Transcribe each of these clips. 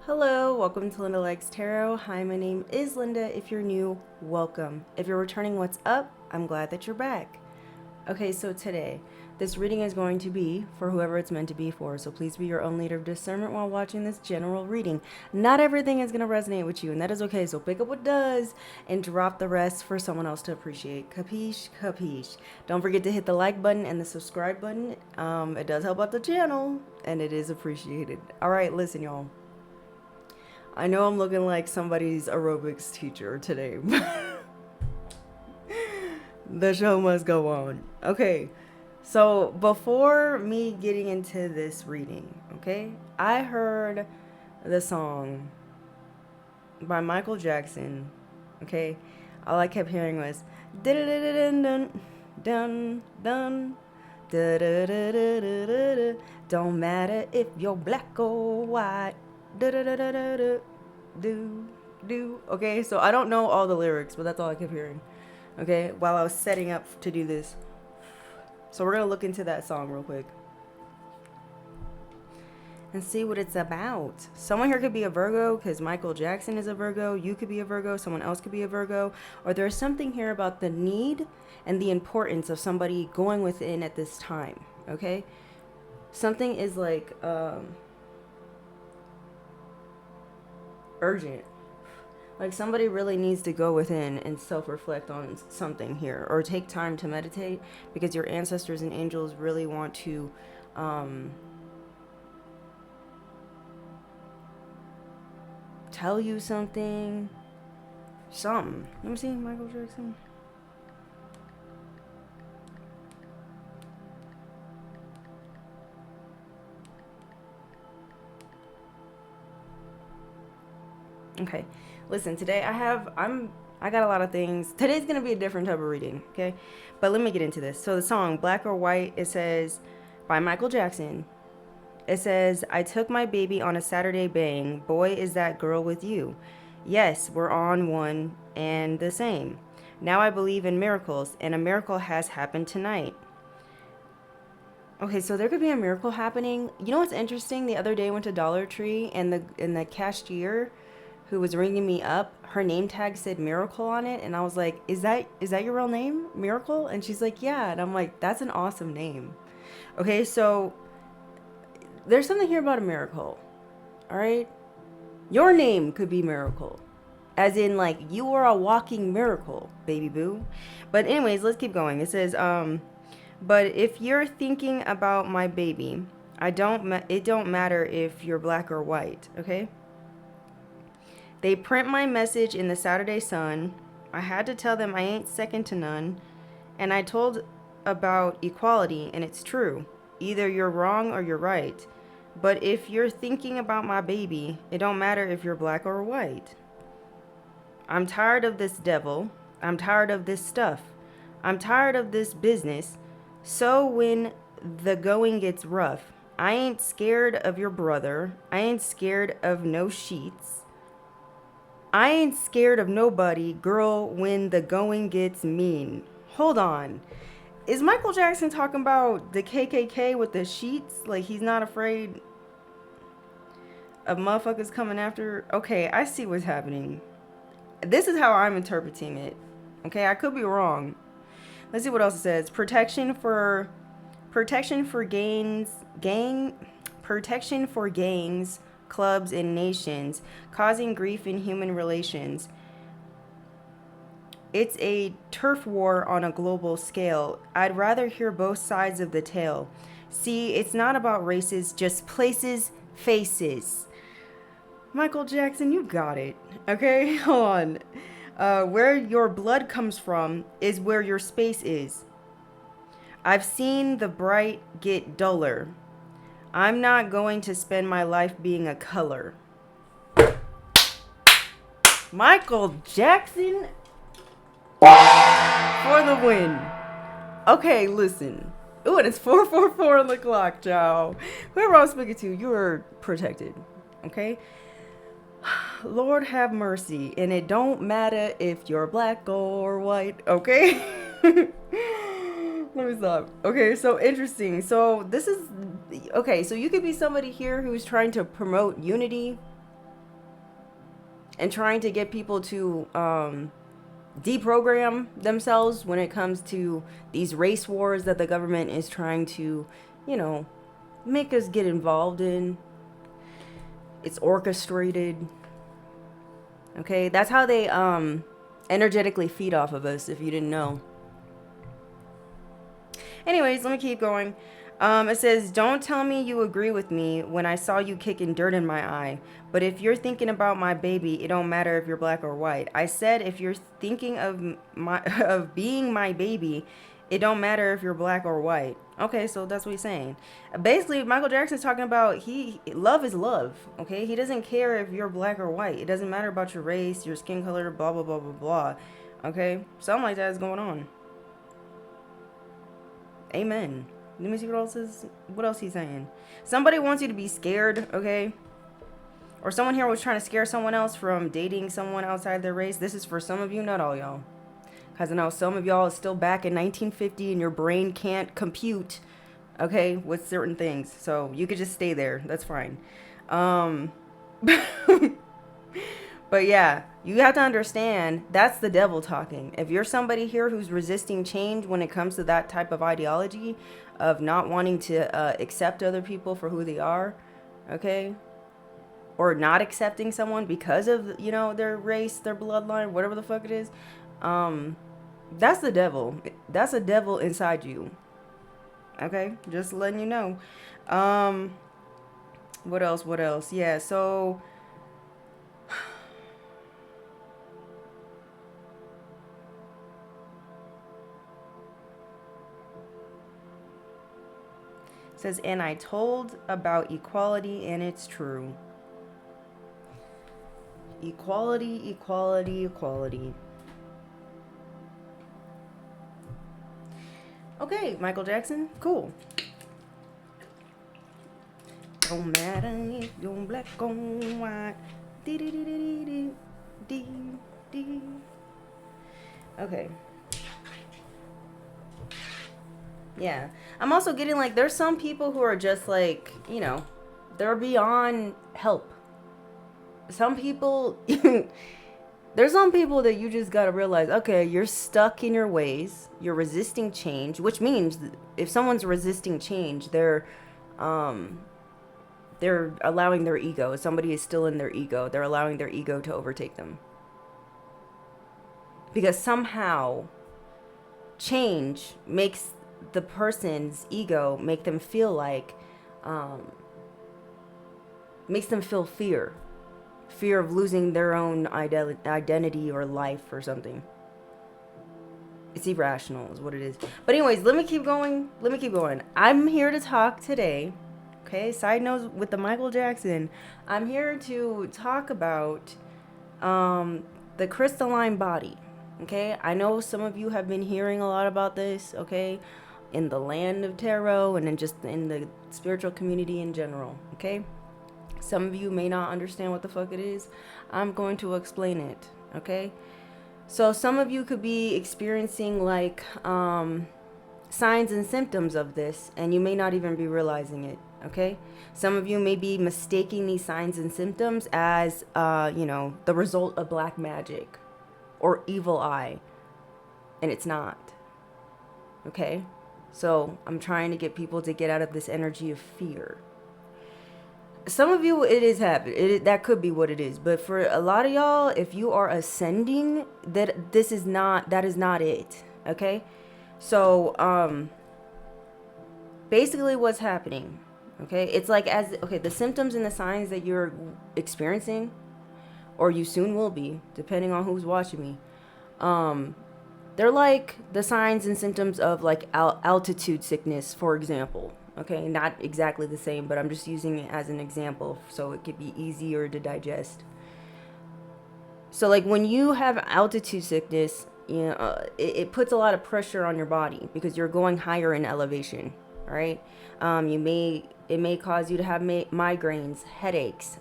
Hello, welcome to Linda Likes Tarot. Hi, my name is Linda. If you're new, welcome. If you're returning, what's up? I'm glad that you're back. Okay, so today, this reading is going to be for whoever it's meant to be for, so please be your own leader of discernment while watching this general reading. Not everything is going to resonate with you, and that is okay, so pick up what does and drop the rest for someone else to appreciate. Capiche? Capiche. Don't forget to hit the like button and the subscribe button. It does help out the channel, and it is appreciated. All right, listen, y'all. I know I'm looking like somebody's aerobics teacher today. The show must go on. Okay, so before me getting into this reading, okay, I heard the song by Michael Jackson, okay? All I kept hearing was dun dun dun dun. Don't matter if you're black or white. Do. Okay, so I don't know all the lyrics, but that's all I kept hearing. Okay, while I was setting up to do this. So we're gonna look into that song real quick and see what it's about. Someone here could be a Virgo because Michael Jackson is a Virgo. You could be a Virgo. Someone else could be a Virgo. Or there's something here about the need and the importance of somebody going within at this time. Okay, something is like urgent. Like somebody really needs to go within and self-reflect on something here, or take time to meditate, because your ancestors and angels really want to tell you something. Let me see, Michael Jackson. Okay, listen, today I got a lot of things. Today's gonna be a different type of reading, okay? But let me get into this. So the song Black or White, it says, by Michael Jackson, it says, I took my baby on a Saturday bang. Boy, is that girl with you. Yes, we're on one and the same. Now I believe in miracles, and a miracle has happened tonight. Okay, so there could be a miracle happening. You know what's interesting? The other day I went to Dollar Tree, and the cashier who was ringing me up, her name tag said Miracle on it, and I was like, is that your real name, Miracle? And she's like, yeah. And I'm like, that's an awesome name. Okay, so there's something here about a miracle. All right, your name could be Miracle, as in like you are a walking miracle, baby boo. But anyways, let's keep going. It says, but if you're thinking about my baby, it don't matter if you're black or white. Okay. They print my message in the Saturday Sun. I had to tell them I ain't second to none. And I told about equality, and it's true. Either you're wrong or you're right. But if you're thinking about my baby, it don't matter if you're black or white. I'm tired of this devil. I'm tired of this stuff. I'm tired of this business. So when the going gets rough, I ain't scared of your brother. I ain't scared of no sheets. I ain't scared of nobody, girl, when the going gets mean. Hold on. Is Michael Jackson talking about the KKK with the sheets? Like he's not afraid of motherfuckers coming after? Okay, I see what's happening. This is how I'm interpreting it. Okay, I could be wrong. Let's see what else it says. Protection for gangs, clubs, and nations, causing grief in human relations. It's a turf war on a global scale. I'd rather hear both sides of the tale. See, it's not about races, just places, faces. Michael Jackson, you got it. Okay, hold on. Where your blood comes from is where your space is. I've seen the bright get duller. I'm not going to spend my life being a color. Michael Jackson for the win. Okay, listen. Ooh, and it's 4:44 on the clock, y'all. Whoever I'm speaking to, you are protected. Okay? Lord have mercy. And it don't matter if you're black or white. Okay? Let me stop. Okay, so interesting. So this is, okay, so you could be somebody here who's trying to promote unity, and trying to get people to deprogram themselves when it comes to these race wars that the government is trying to, you know, make us get involved in. It's orchestrated. Okay, that's how they energetically feed off of us, if you didn't know. Anyways, let me keep going. It says, don't tell me you agree with me when I saw you kicking dirt in my eye. But if you're thinking about my baby, it don't matter if you're black or white. I said if you're thinking of my of being my baby, it don't matter if you're black or white. Okay, so that's what he's saying. Basically, Michael Jackson's talking about love is love. Okay, he doesn't care if you're black or white. It doesn't matter about your race, your skin color, blah blah blah blah blah. Okay, something like that is going on. Amen. Let me see what else he's saying. Somebody wants you to be scared, okay? Or someone here was trying to scare someone else from dating someone outside their race. This is for some of you, not all y'all. Because I know some of y'all is still back in 1950 and your brain can't compute, okay, with certain things. So you could just stay there. That's fine. But yeah, you have to understand that's the devil talking. If you're somebody here who's resisting change when it comes to that type of ideology of not wanting to accept other people for who they are, okay, or not accepting someone because of, you know, their race, their bloodline, whatever the fuck it is, that's the devil. That's a devil inside you. Okay, just letting you know. What else? Yeah, so says, and I told about equality, and it's true. Equality, equality, equality. Okay, Michael Jackson, cool. Don't matter if you're black or white. Okay. Yeah. I'm also getting like, there's some people who are just like, you know, they're beyond help. Some people, there's some people that you just gotta realize, okay, you're stuck in your ways. You're resisting change, which means if someone's resisting change, they're allowing their ego. If somebody is still in their ego, they're allowing their ego to overtake them. Because somehow change makes the person's ego make them feel like, makes them feel fear of losing their own identity or life or something. It's irrational is what it is. But anyways, let me keep going. I'm here to talk today. Okay, side note with the Michael Jackson. I'm here to talk about the crystalline body. Okay, I know some of you have been hearing a lot about this, okay, in the land of tarot and then just in the spiritual community in general, okay? Some of you may not understand what the fuck it is. I'm going to explain it, okay? So some of you could be experiencing like signs and symptoms of this, and you may not even be realizing it, okay? Some of you may be mistaking these signs and symptoms as, you know, the result of black magic or evil eye, and it's not, okay? So I'm trying to get people to get out of this energy of fear. Some of you, it is happening. That could be what it is. But for a lot of y'all, if you are ascending, that is not it. Okay? So, basically what's happening, okay? It's like the symptoms and the signs that you're experiencing, or you soon will be, depending on who's watching me, they're like the signs and symptoms of like altitude sickness, for example. Okay, not exactly the same, but I'm just using it as an example so it could be easier to digest. So like when you have altitude sickness, you know, it puts a lot of pressure on your body because you're going higher in elevation, all right? It may cause you to have migraines, headaches,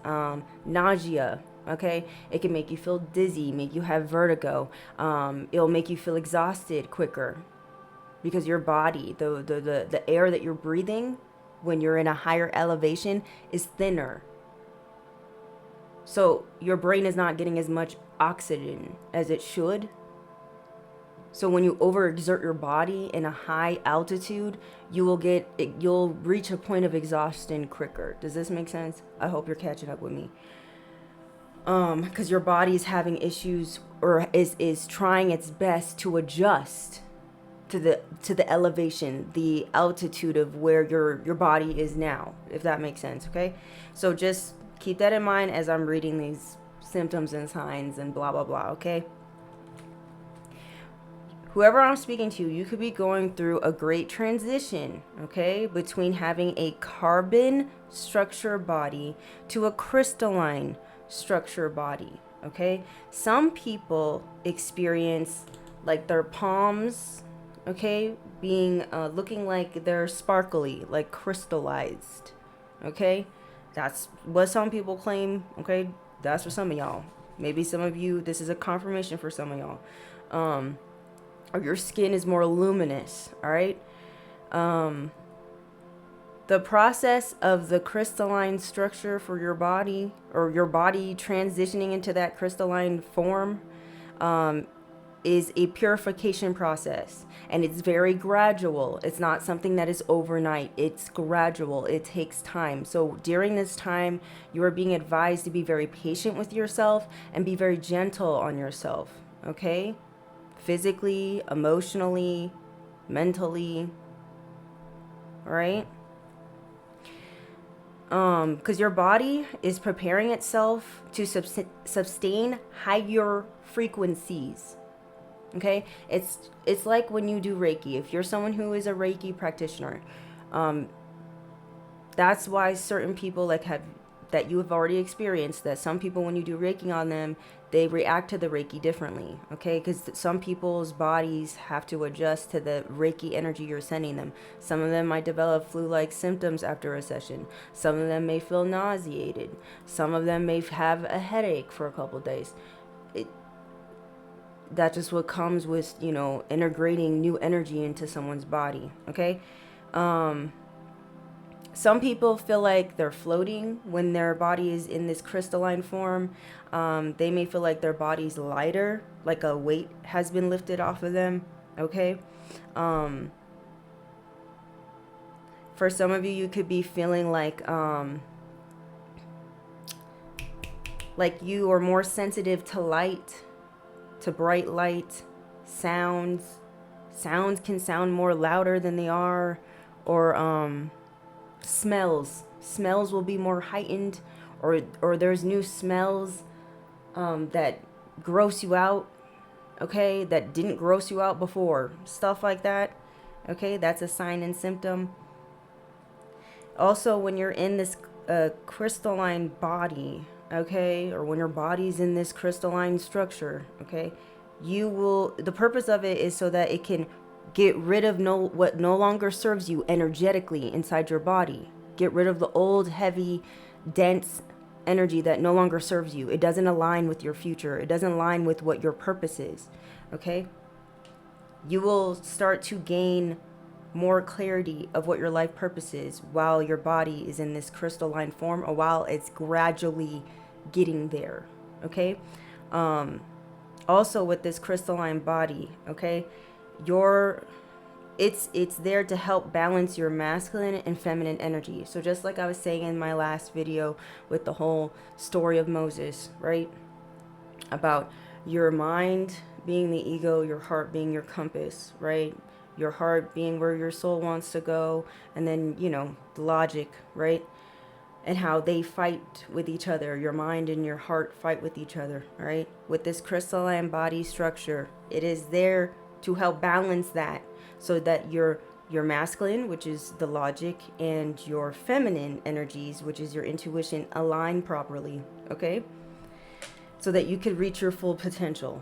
nausea. Okay, it can make you feel dizzy, make you have vertigo. It'll make you feel exhausted quicker because your body, the air that you're breathing when you're in a higher elevation is thinner. So your brain is not getting as much oxygen as it should. So when you overexert your body in a high altitude, you'll reach a point of exhaustion quicker. Does this make sense? I hope you're catching up with me. Because your body's having issues, or is trying its best to adjust to the elevation, the altitude of where your body is now, if that makes sense. Okay, so just keep that in mind as I'm reading these symptoms and signs and blah blah blah. Okay, whoever I'm speaking to, you could be going through a great transition, okay, between having a carbon structure body to a crystalline structure body. Okay, some people experience like their palms, okay, being looking like they're sparkly, like crystallized. Okay, that's what some people claim. Okay, that's for some of y'all. Maybe some of you, this is a confirmation for some of y'all. Or your skin is more luminous. All right. The process of the crystalline structure for your body, or your body transitioning into that crystalline form, is a purification process, and it's very gradual. It's not something that is overnight. It's gradual. It takes time. So during this time, you are being advised to be very patient with yourself and be very gentle on yourself. Okay? Physically, emotionally, mentally. All right? Because your body is preparing itself to sustain higher frequencies. Okay, it's like when you do Reiki. If you're someone who is a Reiki practitioner, that's why certain people that you have already experienced, that some people, when you do Reiki on them, they react to the Reiki differently. Okay, because some people's bodies have to adjust to the Reiki energy you're sending them. Some of them might develop flu-like symptoms after a session. Some of them may feel nauseated. Some of them may have a headache for a couple of days. That's just what comes with, integrating new energy into someone's body. Okay. Some people feel like they're floating when their body is in this crystalline form. They may feel like their body's lighter, like a weight has been lifted off of them. Okay. For some of you, you could be feeling like you are more sensitive to light, to bright light, sounds. Sounds can sound more louder than they are, or smells will be more heightened, or there's new smells that gross you out, okay, that didn't gross you out before, stuff like that. Okay, that's a sign and symptom. Also, when you're in this crystalline body, okay, or when your body's in this crystalline structure, okay, the purpose of it is so that it can get rid of what no longer serves you energetically inside your body. Get rid of the old, heavy, dense energy that no longer serves you. It doesn't align with your future. It doesn't align with what your purpose is. Okay? You will start to gain more clarity of what your life purpose is while your body is in this crystalline form, or while it's gradually getting there. Okay? Also with this crystalline body, okay, it's there to help balance your masculine and feminine energy. So just like I was saying in my last video with the whole story of Moses, right? About your mind being the ego, your heart being your compass, right? Your heart being where your soul wants to go, and then, the logic, right? And how they fight with each other. Your mind and your heart fight with each other, right? With this crystalline body structure, it is there to help balance that, so that your masculine, which is the logic, and your feminine energies, which is your intuition, align properly, okay? So that you can reach your full potential.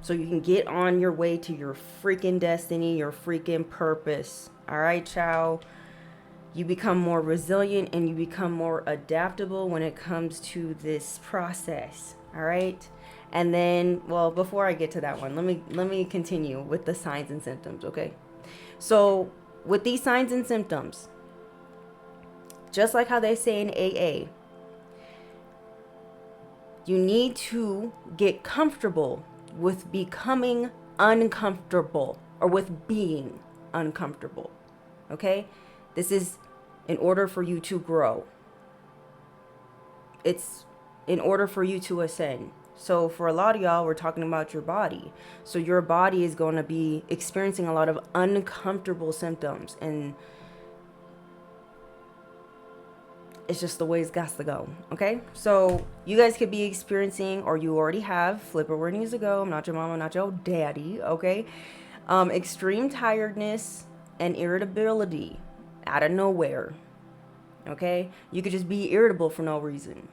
So you can get on your way to your freaking destiny, your freaking purpose. All right, ciao. You become more resilient and you become more adaptable when it comes to this process. All right. And then, well, before I get to that one, let me continue with the signs and symptoms. Okay. So with these signs and symptoms, just like how they say in AA, You need to get comfortable with becoming uncomfortable, or with being uncomfortable. Okay? This is in order for you to grow. It's in order for you to ascend. So for a lot of y'all, we're talking about your body. So your body is going to be experiencing a lot of uncomfortable symptoms, and it's just the way it's got to go. Okay, so you guys could be experiencing, or you already have, flip it where it needs to go. I'm not your mama, not your daddy. Okay, extreme tiredness and irritability out of nowhere. Okay, you could just be irritable for no reason.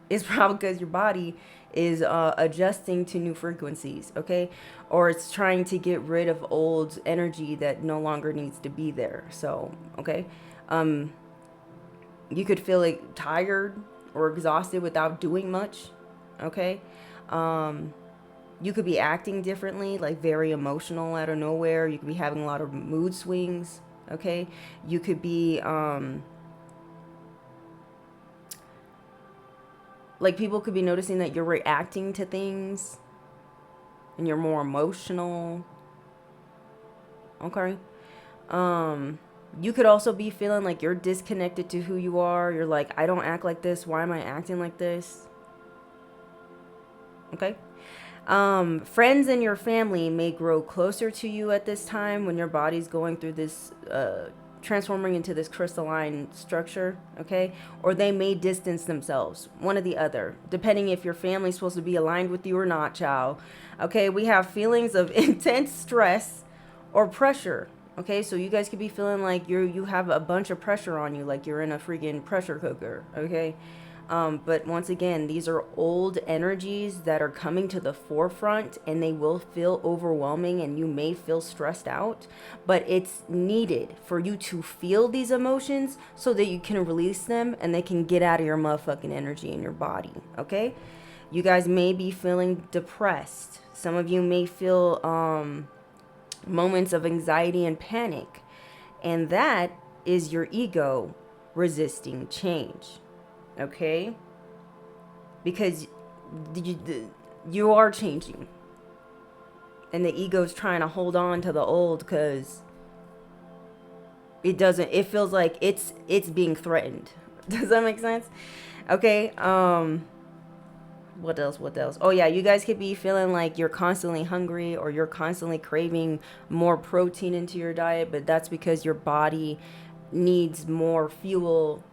It's probably because your body is adjusting to new frequencies, okay? Or it's trying to get rid of old energy that no longer needs to be there. So, okay? You could feel like tired or exhausted without doing much, okay? You could be acting differently, like very emotional out of nowhere. You could be having a lot of mood swings, okay? You could be... like people could be noticing that you're reacting to things and you're more emotional. Okay. You could also be feeling like you're disconnected to who you are. You're like, I don't act like this. Why am I acting like this? Okay. Friends and your family may grow closer to you at this time when your body's going through this transforming into this crystalline structure, okay? Or they may distance themselves, one or the other, depending if your family's supposed to be aligned with you or not, child. Okay, we have feelings of intense stress or pressure, okay? So you guys could be feeling like you have a bunch of pressure on you, like you're in a freaking pressure cooker, okay? But once again, these are old energies that are coming to the forefront, and they will feel overwhelming and you may feel stressed out, but it's needed for you to feel these emotions so that you can release them and they can get out of your motherfucking energy in your body, okay? You guys may be feeling depressed. Some of you may feel moments of anxiety and panic, and that is your ego resisting change. Okay, because you are changing, and the ego's trying to hold on to the old because it feels like it's being threatened. Does that make sense? Okay. What else? Oh yeah, you guys could be feeling like you're constantly hungry, or you're constantly craving more protein into your diet, but that's because your body needs more fuel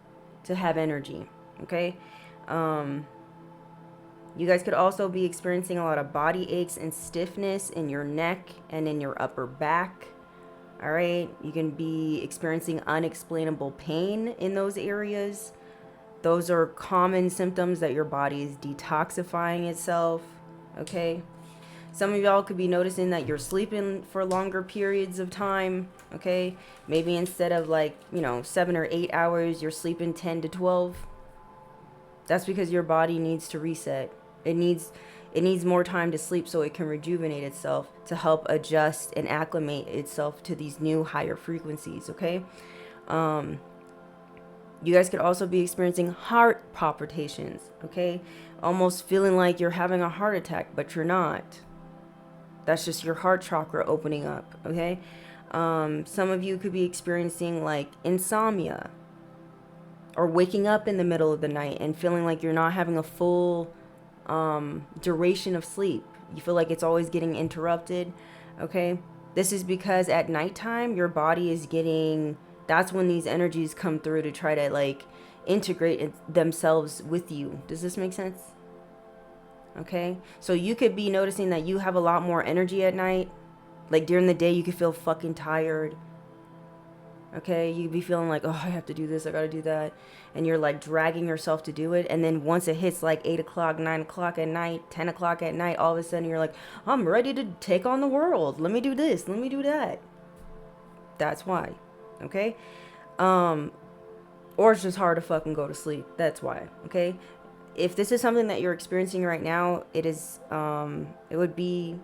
to have energy. Okay. You guys could also be experiencing a lot of body aches and stiffness in your neck and in your upper back. All right. You can be experiencing unexplainable pain in those areas. Those are common symptoms that your body is detoxifying itself. Okay. Some of y'all could be noticing that you're sleeping for longer periods of time. Okay. Maybe instead of 7 or 8 hours, you're sleeping 10 to 12. That's because your body needs to reset. It needs more time to sleep so it can rejuvenate itself, to help adjust and acclimate itself to these new higher frequencies, okay? You guys could also be experiencing heart palpitations, okay? Almost feeling like you're having a heart attack, but you're not. That's just your heart chakra opening up, okay? Some of you could be experiencing like insomnia, or waking up in the middle of the night and feeling like you're not having a full duration of sleep. You feel like it's always getting interrupted, okay? This is because at nighttime, your body is that's when these energies come through to try to integrate themselves with you. Does this make sense? Okay, so you could be noticing that you have a lot more energy at night. Like during the day, you could feel fucking tired. Okay, you'd be feeling like, oh, I have to do this, I gotta do that. And you're like dragging yourself to do it. And then once it hits like 8 o'clock, 9 o'clock at night, 10 o'clock at night, all of a sudden you're like, I'm ready to take on the world. Let me do this, let me do that. That's why. Okay? Or it's just hard to fucking go to sleep. That's why. Okay? If this is something that you're experiencing right now, it would be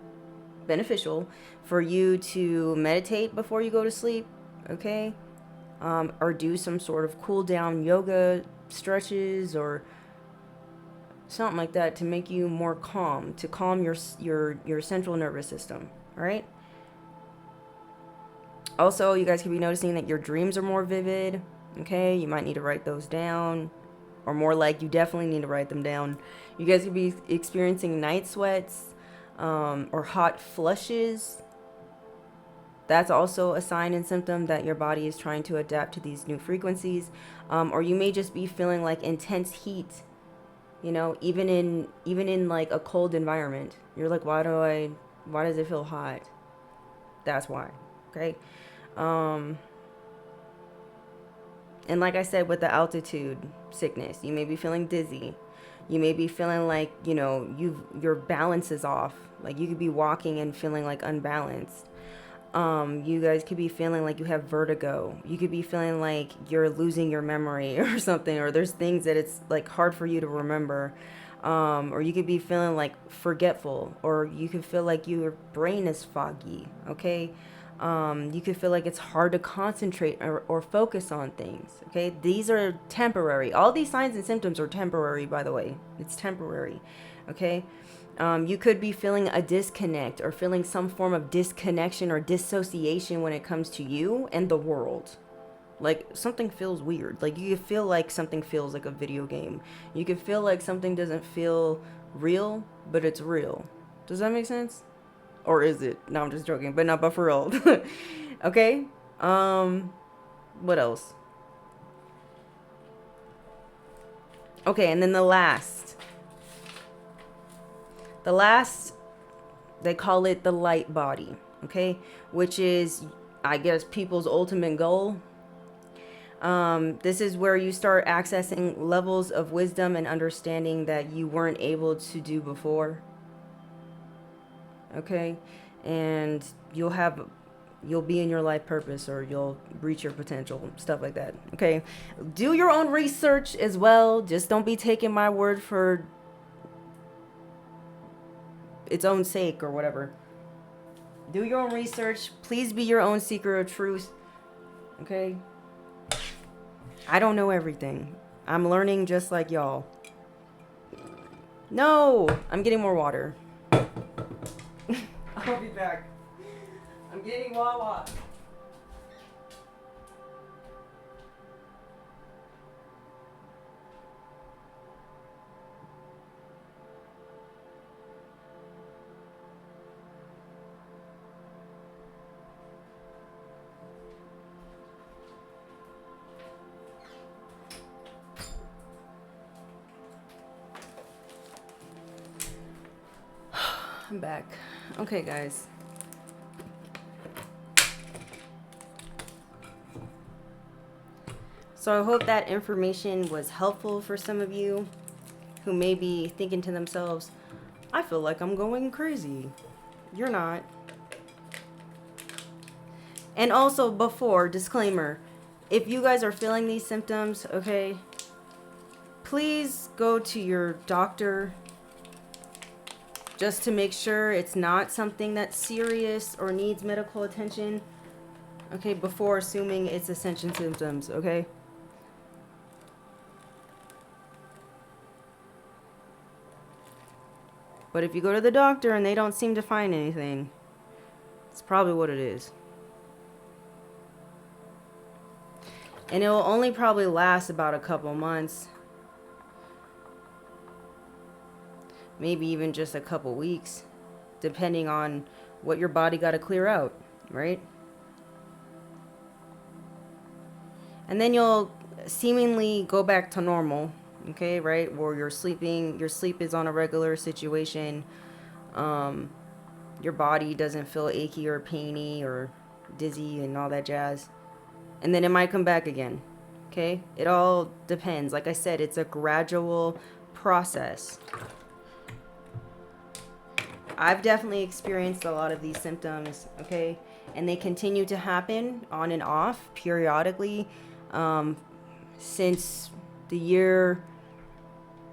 beneficial for you to meditate before you go to sleep. Okay, or do some sort of cool down yoga stretches or something like that, to make you more calm, to calm your central nervous system. All right. Also, you guys could be noticing that your dreams are more vivid. Okay, you might need to write those down, or more like you definitely need to write them down. You guys could be experiencing night sweats, or hot flushes. That's also a sign and symptom that your body is trying to adapt to these new frequencies. Or you may just be feeling like intense heat, you know, even in like a cold environment. You're like, why does it feel hot? That's why. Okay. And like I said, with the altitude sickness, you may be feeling dizzy. You may be feeling like, you know, your balance is off. Like you could be walking and feeling like unbalanced. You guys could be feeling like you have vertigo. You could be feeling like you're losing your memory or something, or there's things that it's like hard for you to remember. Or you could be feeling like forgetful, or you could feel like your brain is foggy. Okay. You could feel like it's hard to concentrate or focus on things. Okay. These are temporary. All these signs and symptoms are temporary, by the way. It's temporary. Okay. You could be feeling a disconnect, or feeling some form of disconnection or dissociation when it comes to you and the world. Like something feels weird. Like you could feel like something feels like a video game. You could feel like something doesn't feel real, but it's real. Does that make sense? Or is it? No, I'm just joking, but for real. Okay. What else? Okay, and then the last, they call it the light body. Okay, which is, I guess, people's ultimate goal. This is where you start accessing levels of wisdom and understanding that you weren't able to do before. Okay, and you'll be in your life purpose, or you'll reach your potential, stuff like that. Okay, do your own research as well. Just don't be taking my word for its own sake or whatever. Do your own research. Please be your own seeker of truth. Okay, I don't know everything. I'm learning just like y'all. No, I'm getting more water. I'll be back. I'm getting Wawa. I'm back. Okay, guys. So I hope that information was helpful for some of you who may be thinking to themselves, I feel like I'm going crazy. You're not. And also, before, disclaimer, if you guys are feeling these symptoms, okay, please go to your doctor just to make sure it's not something that's serious or needs medical attention, okay, before assuming it's Ascension symptoms, okay? But if you go to the doctor and they don't seem to find anything, it's probably what it is. And it will only probably last about a couple months. Maybe even just a couple weeks, depending on what your body got to clear out, right? And then you'll seemingly go back to normal, okay, right? Where you're sleeping, your sleep is on a regular situation. Your body doesn't feel achy or painy or dizzy and all that jazz. And then it might come back again, okay? It all depends. Like I said, it's a gradual process. I've definitely experienced a lot of these symptoms, okay? And they continue to happen on and off periodically since the year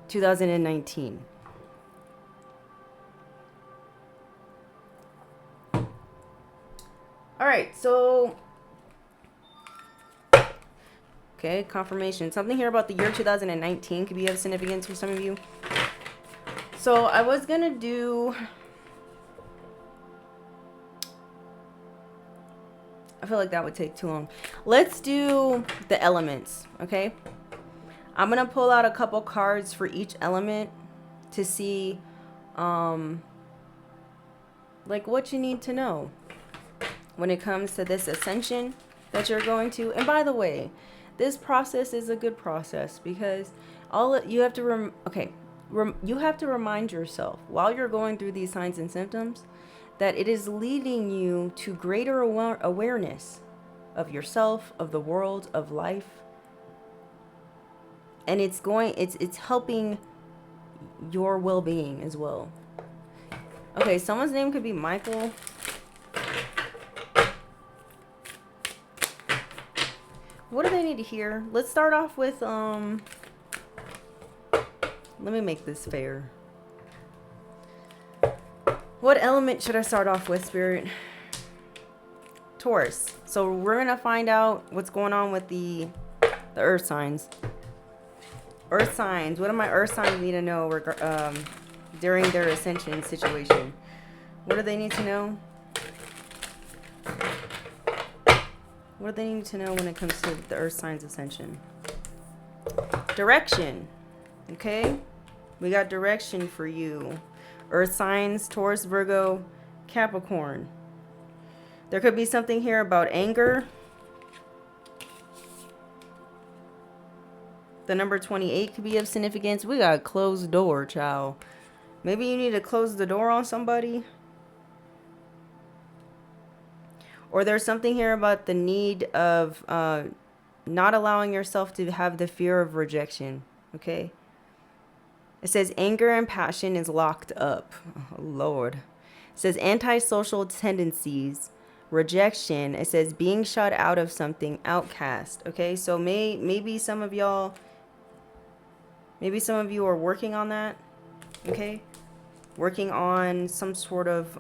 2019. All right, so, okay, confirmation. Something here about the year 2019 could be of significance for some of you. So I was gonna do, I feel like that would take too long. Let's do the elements, okay? I'm gonna pull out a couple cards for each element to see like what you need to know when it comes to this ascension that you're going to. And by the way, this process is a good process because you have to you have to remind yourself while you're going through these signs and symptoms that it is leading you to greater awareness of yourself, of the world, of life. And it's helping your well-being as well. Okay, someone's name could be Michael. What do they need to hear? Let's start off with let me make this fair. What element should I start off with, Spirit? Taurus. So we're gonna find out what's going on with the earth signs. Earth signs. What do my earth signs need to know during their ascension situation? What do they need to know? What do they need to know when it comes to the earth signs ascension? Direction. Okay? We got direction for you. Earth signs, Taurus, Virgo, Capricorn. There could be something here about anger. The number 28 could be of significance. We got a closed door, child. Maybe you need to close the door on somebody. Or there's something here about the need of not allowing yourself to have the fear of rejection. Okay? It says anger and passion is locked up. Oh, Lord. It says antisocial tendencies, rejection. It says being shut out of something, outcast. Okay? So maybe some of you are working on that. Okay? Working on some sort of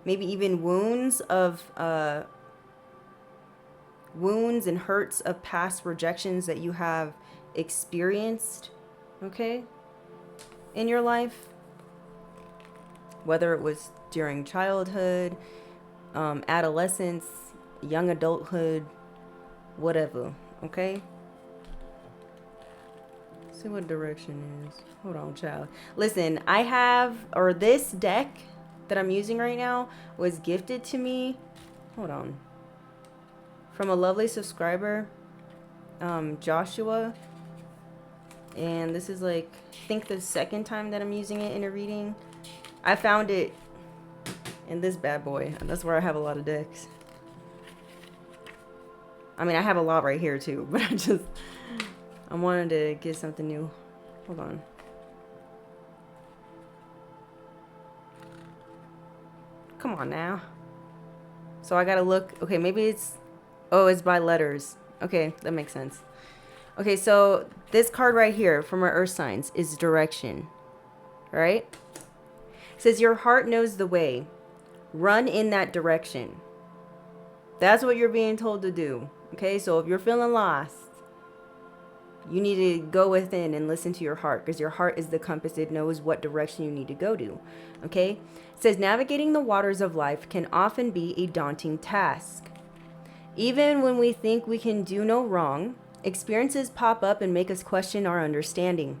maybe even wounds and hurts of past rejections that you have experienced, okay, in your life, whether it was during childhood, adolescence, young adulthood, whatever. Okay, see what direction is. Hold on, child. Listen, this deck that I'm using right now was gifted to me. Hold on. From a lovely subscriber, Joshua. And this is like, I think the second time that I'm using it in a reading. I found it in this bad boy. And that's where I have a lot of decks. I mean, I have a lot right here too, but I wanted to get something new. Hold on. Come on now. So I gotta look. Okay, maybe it's by letters. Okay, that makes sense. Okay, so this card right here from our earth signs is direction. All right? It says your heart knows the way. Run in that direction. That's what you're being told to do. Okay, so if you're feeling lost, you need to go within and listen to your heart, because your heart is the compass. It knows what direction you need to go to. Okay? It says navigating the waters of life can often be a daunting task. Even when we think we can do no wrong, experiences pop up and make us question our understanding.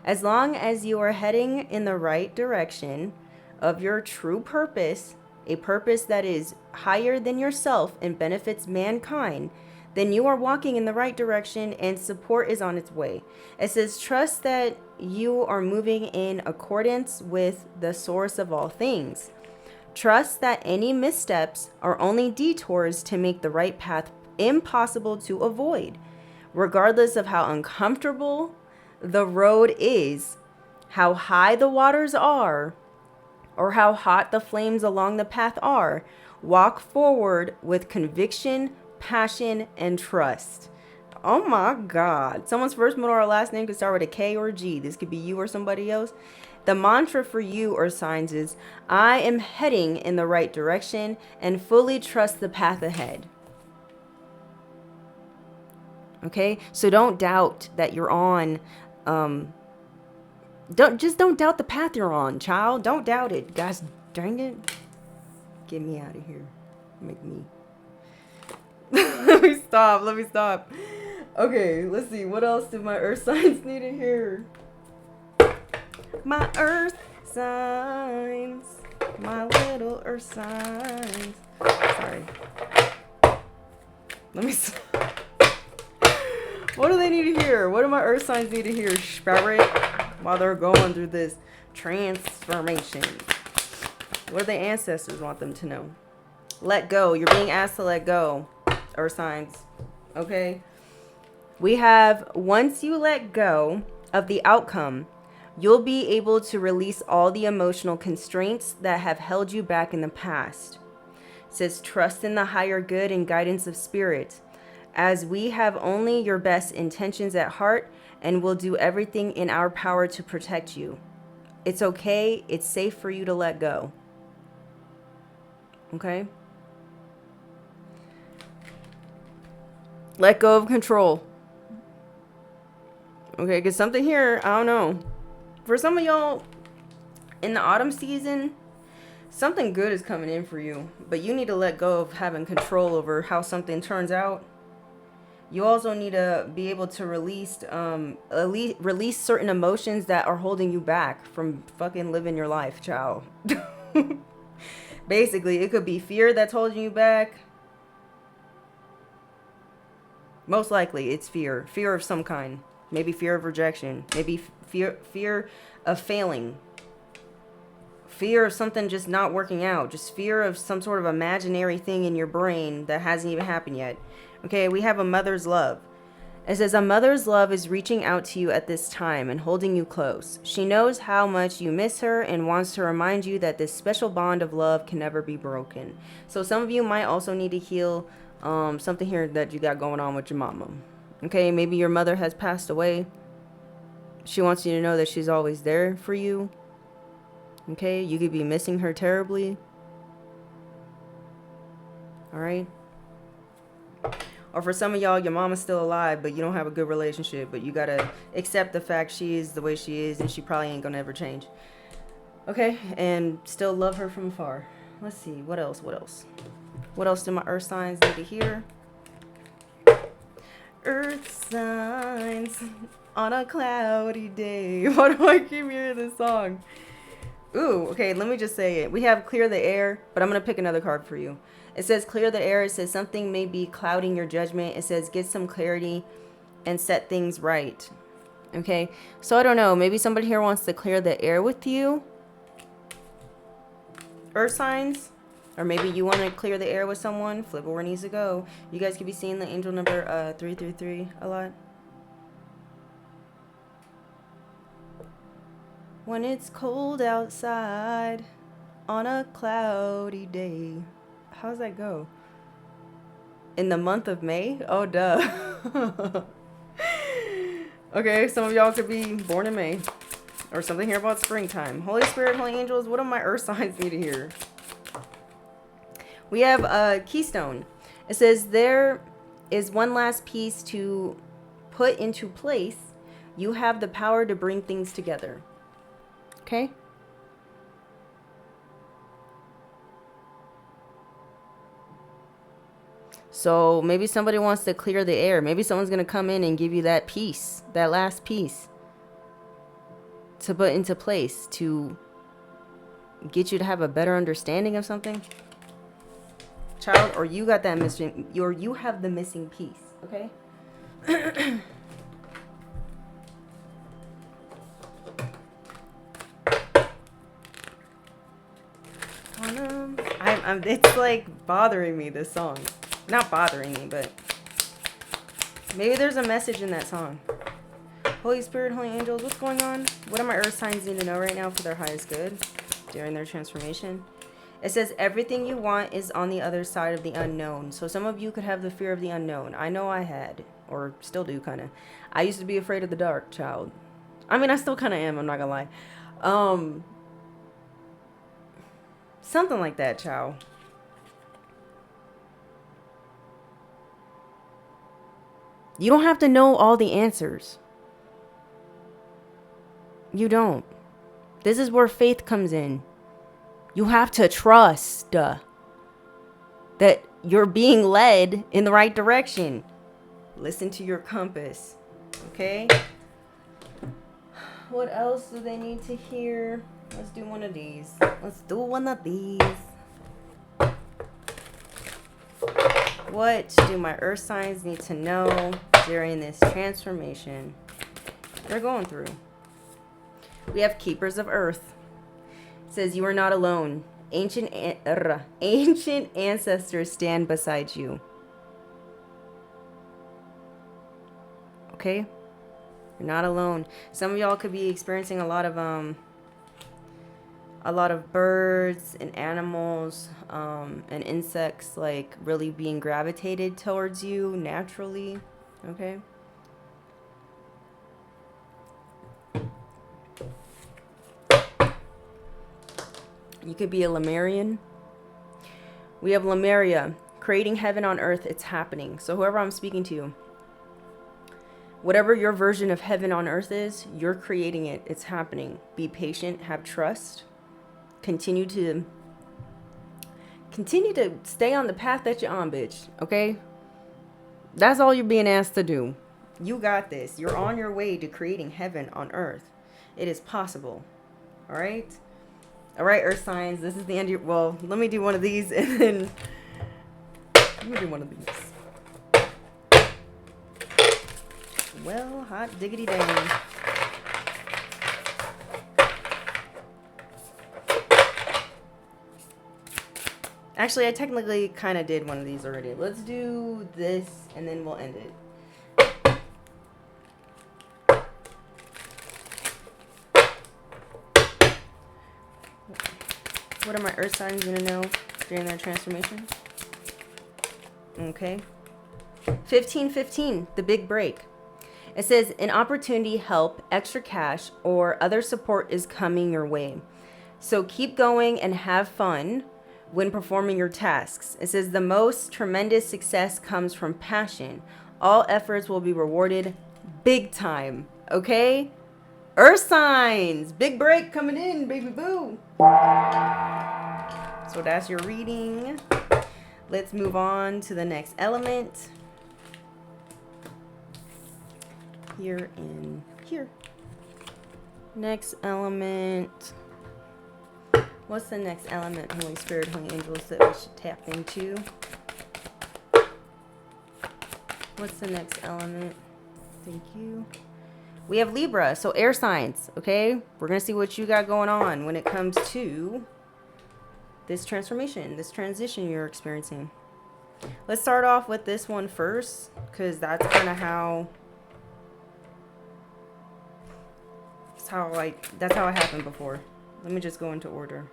As long as you are heading in the right direction of your true purpose, a purpose that is higher than yourself and benefits mankind, then you are walking in the right direction and support is on its way. It says, trust that you are moving in accordance with the source of all things. Trust that any missteps are only detours to make the right path impossible to avoid. Regardless of how uncomfortable the road is, how high the waters are, or how hot the flames along the path are, walk forward with conviction, passion, and trust. Oh my God. Someone's first, middle, or last name could start with a K or a G. This could be you or somebody else. The mantra for you or signs is, I am heading in the right direction and fully trust the path ahead. Okay? So don't doubt that you're on Don't doubt the path you're on, child. Don't doubt it. Gosh dang it. Get me out of here. Make me. Let me stop. Let me stop. Okay, let's see. What else do my earth signs need to hear? My earth signs. My little earth signs. Sorry. Let me stop. What do they need to hear? What do my earth signs need to hear, Spirit, while they're going through this transformation? What do the ancestors want them to know? Let go. You're being asked to let go, earth signs. Okay? We have, once you let go of the outcome, you'll be able to release all the emotional constraints that have held you back in the past. It says, trust in the higher good and guidance of spirit, as we have only your best intentions at heart and will do everything in our power to protect you. It's okay. It's safe for you to let go. Okay? Let go of control. Okay, because something here, I don't know. For some of y'all, in the autumn season, something good is coming in for you. But you need to let go of having control over how something turns out. You also need to be able to release certain emotions that are holding you back from fucking living your life, child. Basically, it could be fear that's holding you back. Most likely, it's fear. Fear of some kind. Maybe fear of rejection. Maybe fear of failing. Fear of something just not working out. Just fear of some sort of imaginary thing in your brain that hasn't even happened yet. Okay, we have a mother's love. It says, a mother's love is reaching out to you at this time and holding you close. She knows how much you miss her and wants to remind you that this special bond of love can never be broken. So some of you might also need to heal something here that you got going on with your mama. Okay, maybe your mother has passed away. She wants you to know that she's always there for you. Okay, you could be missing her terribly. All right. Or for some of y'all, your mama's still alive, but you don't have a good relationship. But you got to accept the fact she is the way she is, and she probably ain't going to ever change. Okay? And still love her from afar. Let's see. What else? What else? What else do my earth signs need to hear? Earth signs on a cloudy day. Why do I keep hearing this song? Ooh, okay, let me just say it. We have clear the air, but I'm going to pick another card for you. It says clear the air. It says something may be clouding your judgment. It says get some clarity and set things right. Okay, so I don't know. Maybe somebody here wants to clear the air with you. Earth signs. Or maybe you want to clear the air with someone. Flip it where it needs to go. You guys could be seeing the angel number 333 a lot. When it's cold outside on a cloudy day. How does that go? In the month of May? Oh, duh. Okay, some of y'all could be born in May. Or something here about springtime. Holy Spirit, Holy Angels, what do my earth signs need to hear? We have a keystone. It says there is one last piece to put into place. You have the power to bring things together. Okay? So maybe somebody wants to clear the air. Maybe someone's going to come in and give you that piece, that last piece to put into place to get you to have a better understanding of something. Child, or you got that missing, or you have the missing piece, okay? It's like bothering me, this song. Not bothering me, but maybe there's a message in that song. Holy Spirit, Holy Angels, what's going on? What do my earth signs need to know right now for their highest good during their transformation? It says everything you want is on the other side of the unknown. So some of you could have the fear of the unknown. I know I had, or still do kind of. I used to be afraid of the dark, child. I mean, I still kind of am, I'm not gonna lie. Something like that, child. You don't have to know all the answers. You don't. This is where faith comes in. You have to trust that you're being led in the right direction. Listen to your compass. Okay? What else do they need to hear? Let's do one of these. Let's do one of these. What do my earth signs need to know during this transformation they're going through? We have Keepers of Earth. It says, you are not alone. Ancient ancestors stand beside you. Okay? You're not alone. Some of y'all could be experiencing a lot of birds and animals and insects like really being gravitated towards you naturally. Okay? You could be a Lemurian. We have Lemuria, creating heaven on earth. It's happening. So whoever I'm speaking to, whatever your version of heaven on earth is, you're creating it. It's happening. Be patient. Have trust. Continue to stay on the path that you're on, bitch. Okay? That's all you're being asked to do. You got this. You're on your way to creating heaven on earth. It is possible. All right? All right, earth signs. This is the end of your... Well, let me do one of these and then... Let me do one of these. Well, hot diggity dang. Actually, I technically kind of did one of these already. Let's do this and then we'll end it. What are my earth signs going to know during their transformation? Okay. 1515, the big break. It says, an opportunity, help, extra cash, or other support is coming your way. So keep going and have fun when performing your tasks. It says, the most tremendous success comes from passion. All efforts will be rewarded big time. Okay? Earth signs. Big break coming in, baby boo. So that's your reading. Let's move on to the next element. Here and here. Next element. What's the next element, Holy Spirit, Holy Angels, that we should tap into? What's the next element? Thank you. We have Libra, so air signs, okay? We're going to see what you got going on when it comes to this transformation, this transition you're experiencing. Let's start off with this one first, because that's kind of how... That's how it happened before. Let me just go into order.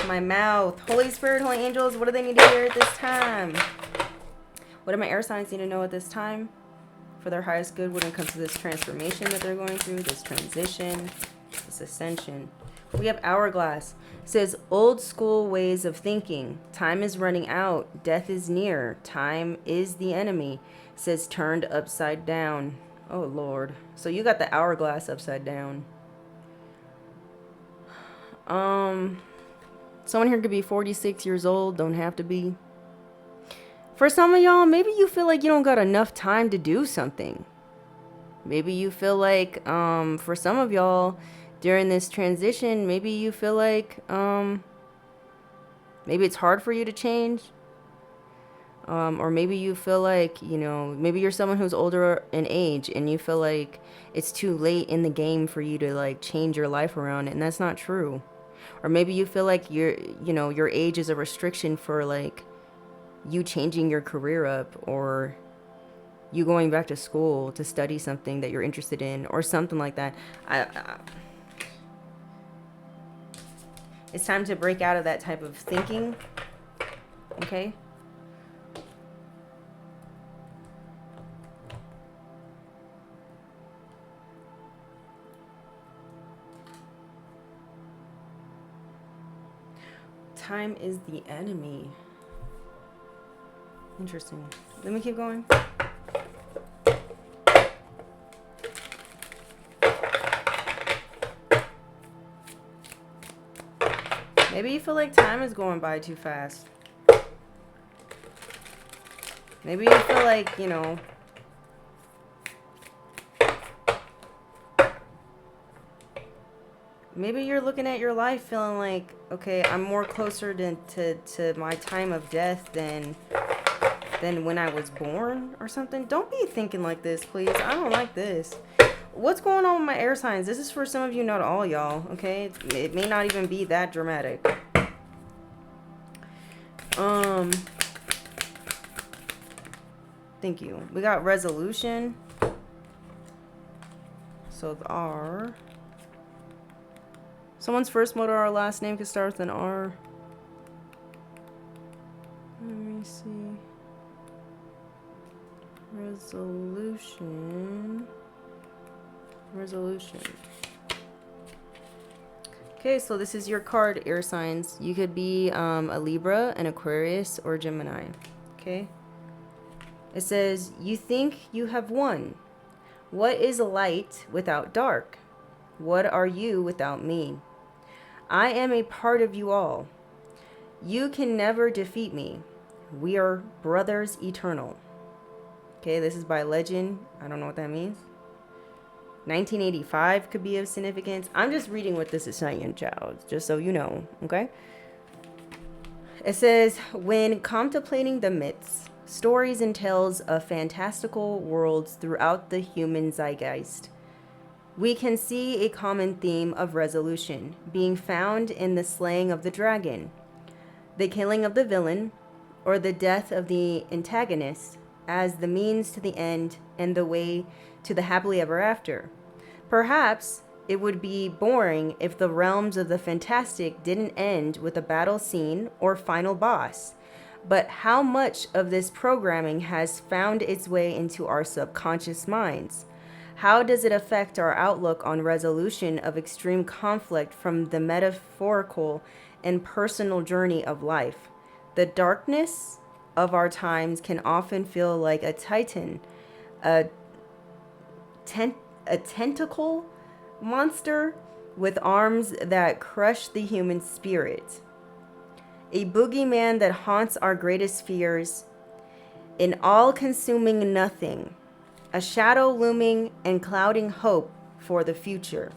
My mouth. Holy Spirit, Holy Angels, what do they need to hear at this time? What do my air signs need to know at this time for their highest good when it comes to this transformation that they're going through, this transition, this ascension? We have Hourglass. It says, old school ways of thinking. Time is running out. Death is near. Time is the enemy. It says, turned upside down. Oh, Lord. So you got the hourglass upside down. Someone here could be 46 years old. Don't have to be. For some of y'all, maybe you feel like you don't got enough time to do something. Maybe you feel like, for some of y'all, during this transition, maybe you feel like, maybe it's hard for you to change. Or maybe you feel like, you know, maybe you're someone who's older in age and you feel like it's too late in the game for you to like change your life around, and that's not true. Or maybe you feel like your age is a restriction for like you changing your career up, or you going back to school to study something that you're interested in, or something like that. It's time to break out of that type of thinking. Okay? Time is the enemy. Interesting. Let me keep going. Maybe you feel like time is going by too fast. Maybe you feel like, you know, maybe you're looking at your life feeling like, okay, I'm more closer to my time of death than when I was born or something. Don't be thinking like this, please. I don't like this. What's going on with my air signs? This is for some of you, not all y'all, okay? It may not even be that dramatic. Thank you. We got resolution. So the R. Someone's first mother or last name could start with an R. Let me see. Resolution. Okay, so this is your card, air signs. You could be a Libra, an Aquarius, or Gemini. Okay. It says, you think you have won. What is light without dark? What are you without me? I am a part of you all. You can never defeat me. We are brothers eternal. Okay, this is by legend. I don't know what that means. 1985 could be of significance. I'm just reading what this is saying, child, just so you know, okay? It says, when contemplating the myths, stories and tales of fantastical worlds throughout the human zeitgeist, we can see a common theme of resolution being found in the slaying of the dragon, the killing of the villain, or the death of the antagonist as the means to the end and the way to the happily ever after. Perhaps it would be boring if the realms of the fantastic didn't end with a battle scene or final boss. But how much of this programming has found its way into our subconscious minds? How does it affect our outlook on resolution of extreme conflict from the metaphorical and personal journey of life? The darkness of our times can often feel like a titan, a tentacle monster with arms that crush the human spirit. A boogeyman that haunts our greatest fears, an all-consuming nothing, a shadow looming and clouding hope for the future.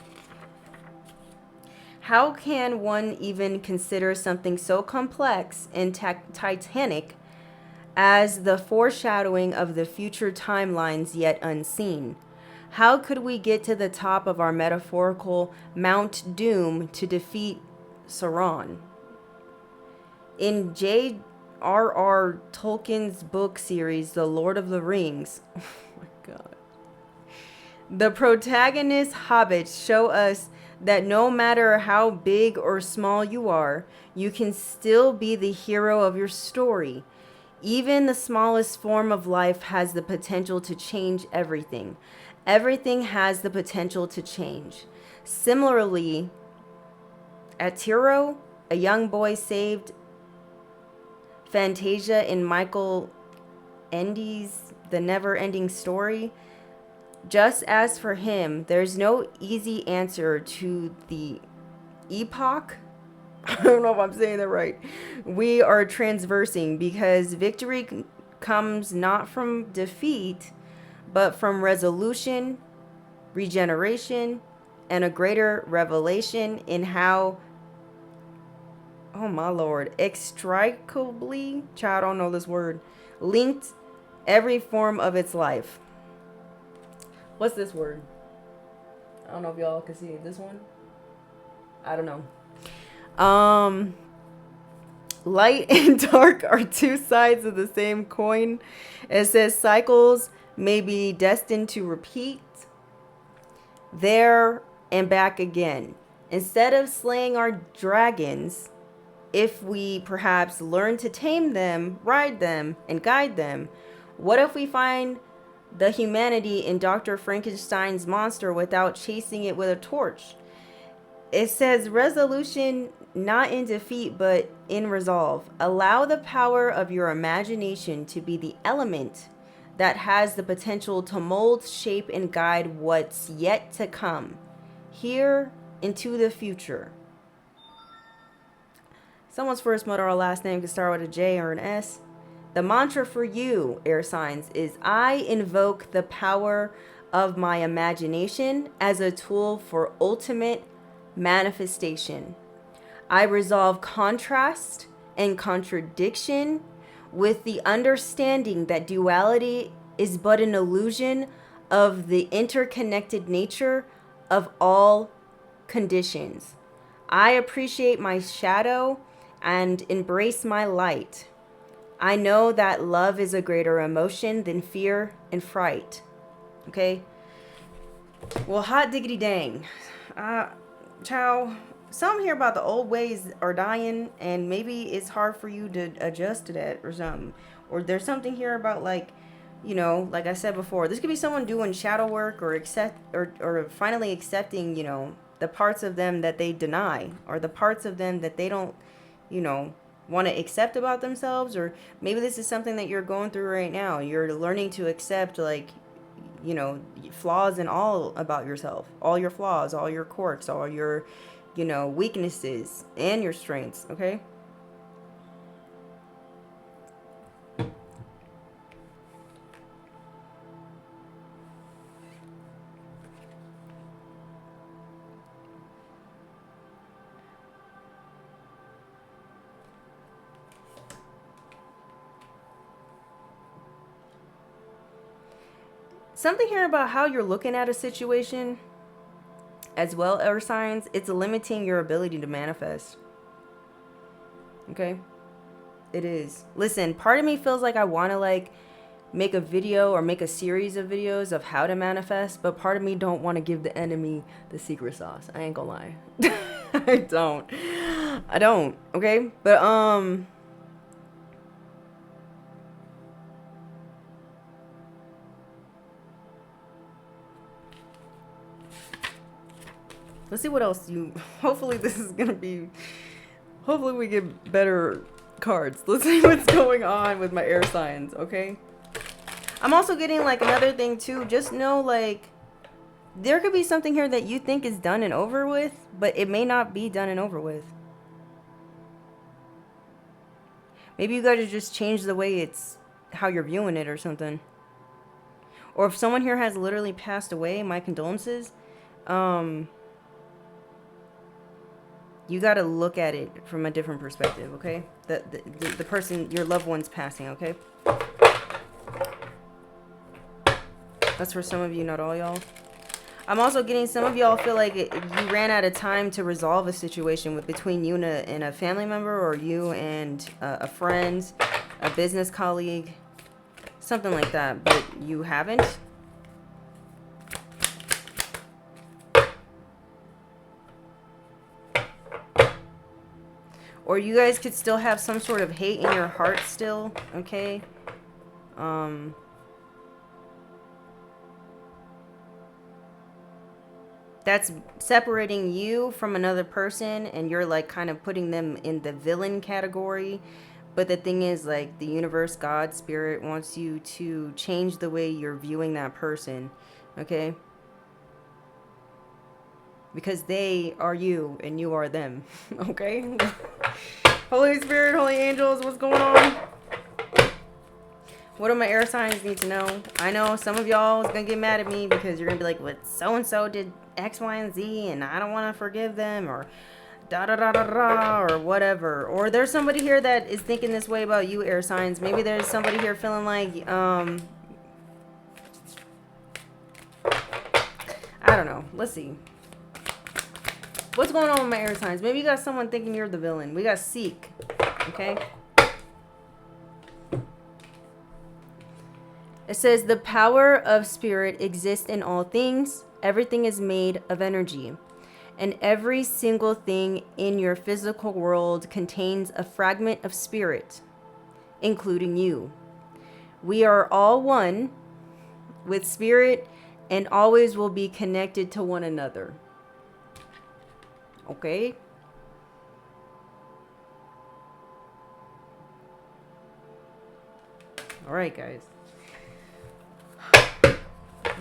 How can one even consider something so complex and titanic as the foreshadowing of the future timelines yet unseen? How could we get to the top of our metaphorical Mount Doom to defeat Sauron? In J.R.R. Tolkien's book series, The Lord of the Rings, oh my God, the protagonist hobbits show us that no matter how big or small you are, you can still be the hero of your story. Even the smallest form of life has the potential to change everything. Everything has the potential to change. Similarly, at Tiro, a young boy saved Fantasia in Michael Ende's The Never-Ending Story. Just as for him, there's no easy answer to the epoch. I don't know if I'm saying that right. We are transversing, because victory comes not from defeat, but from resolution, regeneration, and a greater revelation in how, oh my Lord, extricably, child, I don't know this word, linked every form of its life. What's this word? I don't know if y'all can see it. This one? I don't know. Light and dark are two sides of the same coin. It says cycles may be destined to repeat there and back again. Instead of slaying our dragons, if we perhaps learn to tame them, ride them, and guide them, what if we find the humanity in Dr. Frankenstein's monster without chasing it with a torch? It says resolution not in defeat, but in resolve. Allow the power of your imagination to be the element that has the potential to mold, shape, and guide what's yet to come, here into the future. Someone's first mother or last name could start with a J or an S. The mantra for you, air signs, is I invoke the power of my imagination as a tool for ultimate manifestation. I resolve contrast and contradiction with the understanding that duality is but an illusion of the interconnected nature of all conditions. I appreciate my shadow and embrace my light. I know that love is a greater emotion than fear and fright. Okay? Well, hot diggity dang. Chow, something here about the old ways are dying, and maybe it's hard for you to adjust to that or something. Or there's something here about, like, you know, like I said before, this could be someone doing shadow work or finally accepting, you know, the parts of them that they deny, or the parts of them that they don't, you know, want to accept about themselves. Or maybe this is something that you're going through right now. You're learning to accept, like, you know, flaws in all about yourself, all your flaws, all your quirks, all your, you know, weaknesses and your strengths. Okay. Something here about how you're looking at a situation as well, air signs, it's limiting your ability to manifest. Okay? It is. Listen, part of me feels like I want to, like, make a video or make a series of videos of how to manifest, but part of me don't want to give the enemy the secret sauce. I ain't gonna lie. I don't. Okay? But, let's see what else hopefully this is gonna be, hopefully we get better cards. Let's see what's going on with my air signs, okay? I'm also getting, like, another thing too. Just know, like, there could be something here that you think is done and over with, but it may not be done and over with. Maybe you gotta just change the way it's, how you're viewing it or something. Or if someone here has literally passed away, my condolences. You got to look at it from a different perspective, okay? The person, your loved one's passing, okay? That's for some of you, not all y'all. I'm also getting some of y'all feel like you ran out of time to resolve a situation between you and a family member, or you and a friend, a business colleague, something like that, but you haven't. Or you guys could still have some sort of hate in your heart still, okay? That's separating you from another person, and you're, like, kind of putting them in the villain category. But the thing is, like, the universe, God, spirit wants you to change the way you're viewing that person, okay? Because they are you and you are them, okay? Holy Spirit, Holy Angels, what's going on? What do my air signs need to know? I know some of y'all is going to get mad at me because you're going to be like, what, so-and-so did X, Y, and Z, and I don't want to forgive them, or da-da-da-da-da, or whatever. Or there's somebody here that is thinking this way about you, air signs. Maybe there's somebody here feeling like, I don't know. Let's see. What's going on with my air signs? Maybe you got someone thinking you're the villain. We got Seek. Okay? It says, the power of spirit exists in all things. Everything is made of energy. And every single thing in your physical world contains a fragment of spirit, including you. We are all one with spirit and always will be connected to one another. Okay? All right, guys.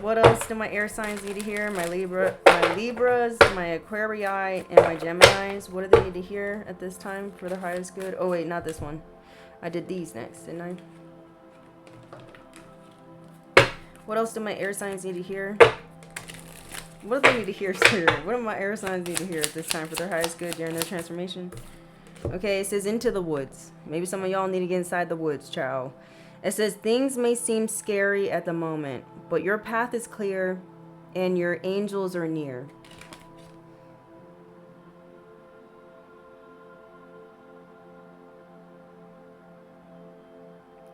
What else do my air signs need to hear? My Libras, my Aquarii, and my Geminis. What do they need to hear at this time for their highest good? Oh wait, not this one. I did these next, didn't I? What else do my air signs need to hear? What do they need to hear, sir? What do my air signs need to hear at this time for their highest good during their transformation? Okay, it says into the woods. Maybe some of y'all need to get inside the woods, child. It says things may seem scary at the moment, but your path is clear and your angels are near.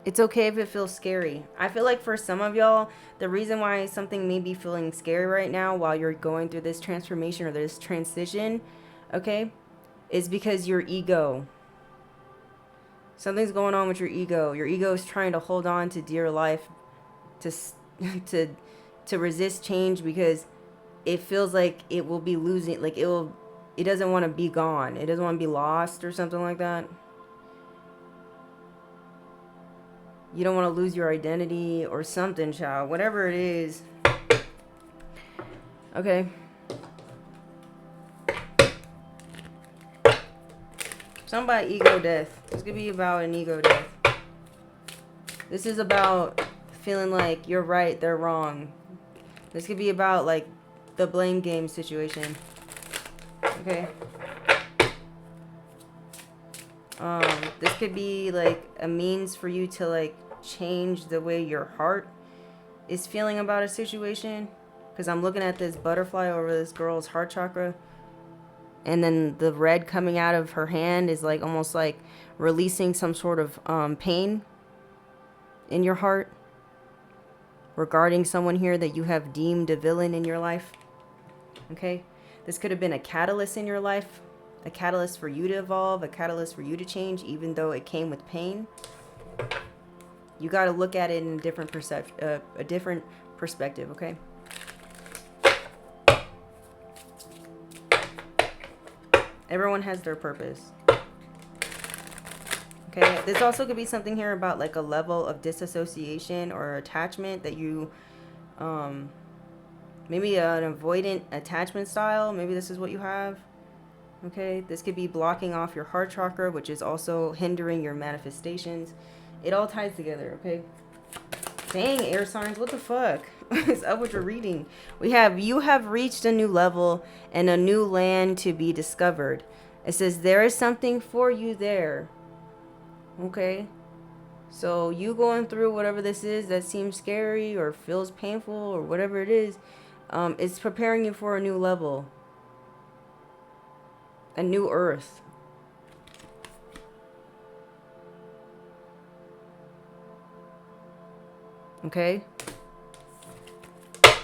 It's okay if it feels scary. I feel like for some of y'all, the reason why something may be feeling scary right now while you're going through this transformation or this transition, okay, is because your ego. Something's going on with your ego. Your ego is trying to hold on to dear life, to resist change because it feels like it will be losing, like it doesn't want to be gone. It doesn't want to be lost or something like that. You don't want to lose your identity or something, child. Whatever it is. Okay. Something about ego death. This could be about an ego death. This is about feeling like you're right, they're wrong. This could be about like the blame game situation. Okay. This could be like a means for you to like change the way your heart is feeling about a situation. Because I'm looking at this butterfly over this girl's heart chakra. And then the red coming out of her hand is like almost like releasing some sort of pain in your heart regarding someone here that you have deemed a villain in your life. Okay? This could have been a catalyst in your life. A catalyst for you to evolve, a catalyst for you to change, even though it came with pain. You got to look at it in a different perspective, okay? Everyone has their purpose. Okay, this also could be something here about like a level of disassociation or attachment that you, maybe an avoidant attachment style. Maybe this is what you have. Okay, this could be blocking off your heart chakra, which is also hindering your manifestations. It all ties together, okay? Dang, air signs, what the fuck? What's up with your reading? We have, you have reached a new level and a new land to be discovered. It says, there is something for you there. Okay? So you going through whatever this is that seems scary or feels painful or whatever it is, it's preparing you for a new level. A new earth. Okay?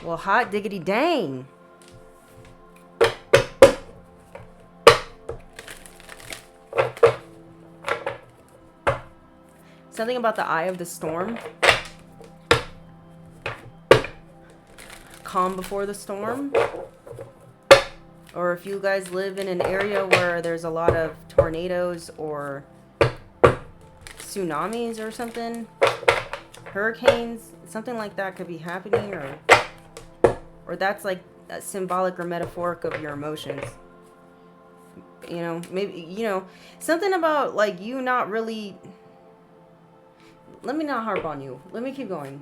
Well, hot diggity dang. Something about the eye of the storm. Calm before the storm. Or if you guys live in an area where there's a lot of tornadoes or tsunamis or something, hurricanes, something like that could be happening, or that's like symbolic or metaphoric of your emotions. You know, maybe, you know, something about like you not really, let me not harp on you. Let me keep going.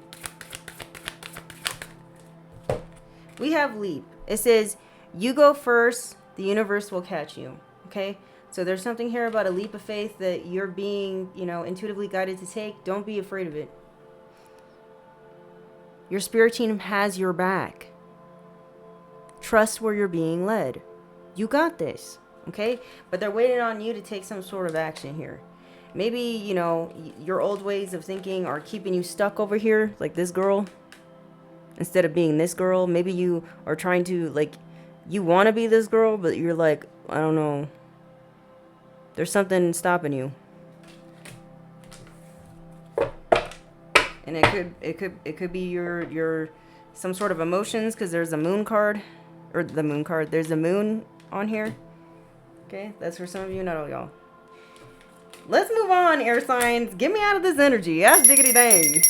We have leap. It says, you go first, the universe will catch you. Okay? So there's something here about a leap of faith that you're being, you know, intuitively guided to take. Don't be afraid of it. Your spirit team has your back. Trust where you're being led. You got this. Okay? But they're waiting on you to take some sort of action here. Maybe, you know, your old ways of thinking are keeping you stuck over here, like this girl. Instead of being this girl, maybe you are trying to, like, you want to be this girl, but you're like, I don't know. There's something stopping you. And it could be your some sort of emotions, because there's a moon card, or the moon card. There's a moon on here. Okay, that's for some of you, not all y'all. Let's move on, air signs. Get me out of this energy. That's diggity dang.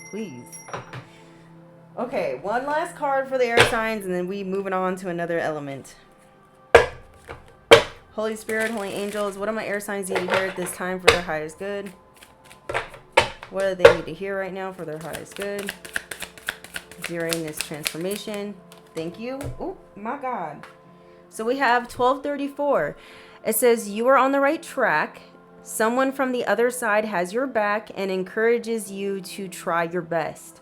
please. Okay, one last card for the air signs, and then we moving on to another element. Holy Spirit, Holy Angels, what do my air signs need to hear at this time for their highest good? What do they need to hear right now for their highest good? During this transformation. Thank you. Oh, my God. So we have 1234. It says, you are on the right track. Someone from the other side has your back and encourages you to try your best.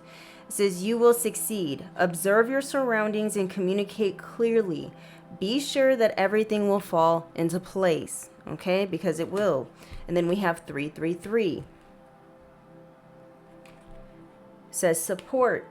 It says, you will succeed. Observe your surroundings and communicate clearly. Be sure that everything will fall into place. Okay? Because it will. And then we have 333. It says, support.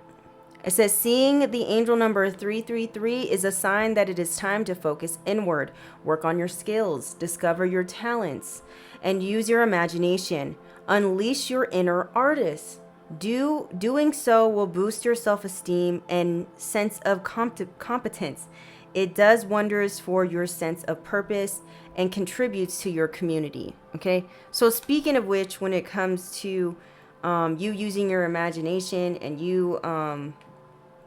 It says, seeing the angel number 333 is a sign that it is time to focus inward, work on your skills, discover your talents, and use your imagination. Unleash your inner artist. Doing so will boost your self-esteem and sense of competence. It does wonders for your sense of purpose and contributes to your community. Okay, so speaking of which, when it comes to you using your imagination and you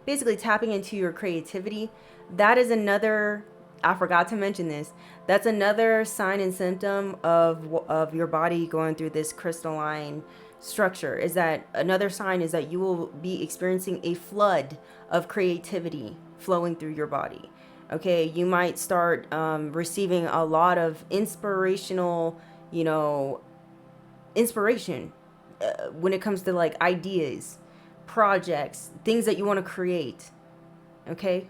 basically tapping into your creativity, that is another, I forgot to mention this, that's another sign and symptom of your body going through this crystalline structure. Is that another sign is that you will be experiencing a flood of creativity flowing through your body. Okay, you might start receiving a lot of inspirational, inspiration when it comes to like ideas, projects, things that you want to create. Okay?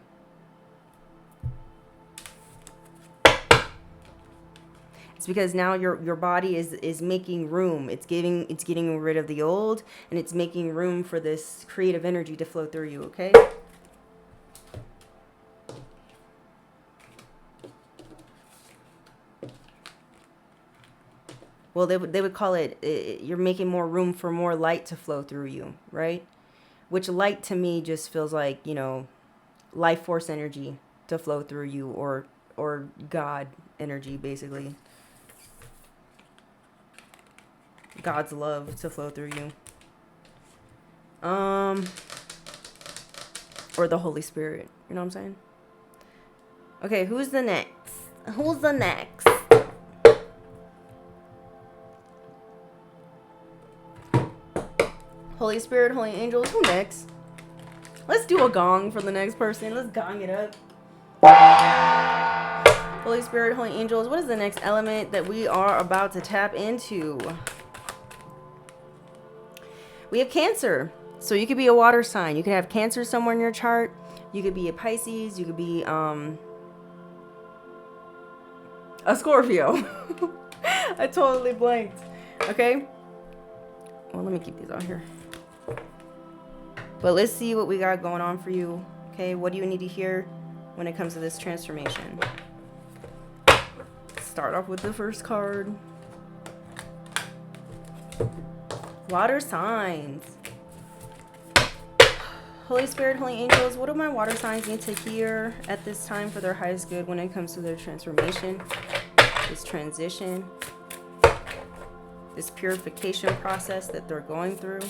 It's because now your body is making room. It's getting rid of the old, and it's making room for this creative energy to flow through you, okay? Well, they would call it, you're making more room for more light to flow through you, right? Which light to me just feels like, life force energy to flow through you, or God energy, basically. God's love to flow through you. Or the Holy Spirit, you know what I'm saying? Okay, who's the next? Who's the next? Holy Spirit, Holy Angels, who next? Let's do a gong for the next person. Let's gong it up. Holy Spirit, Holy Angels, what is the next element that we are about to tap into? We have Cancer. So you could be a water sign. You could have Cancer somewhere in your chart. You could be a Pisces. You could be a Scorpio. I totally blanked. Okay. Well, let me keep these out here. But let's see what we got going on for you. Okay, what do you need to hear when it comes to this transformation? Start off with the first card. Water signs. Holy Spirit, Holy Angels, what do my water signs need to hear at this time for their highest good when it comes to their transformation, this transition, this purification process that they're going through?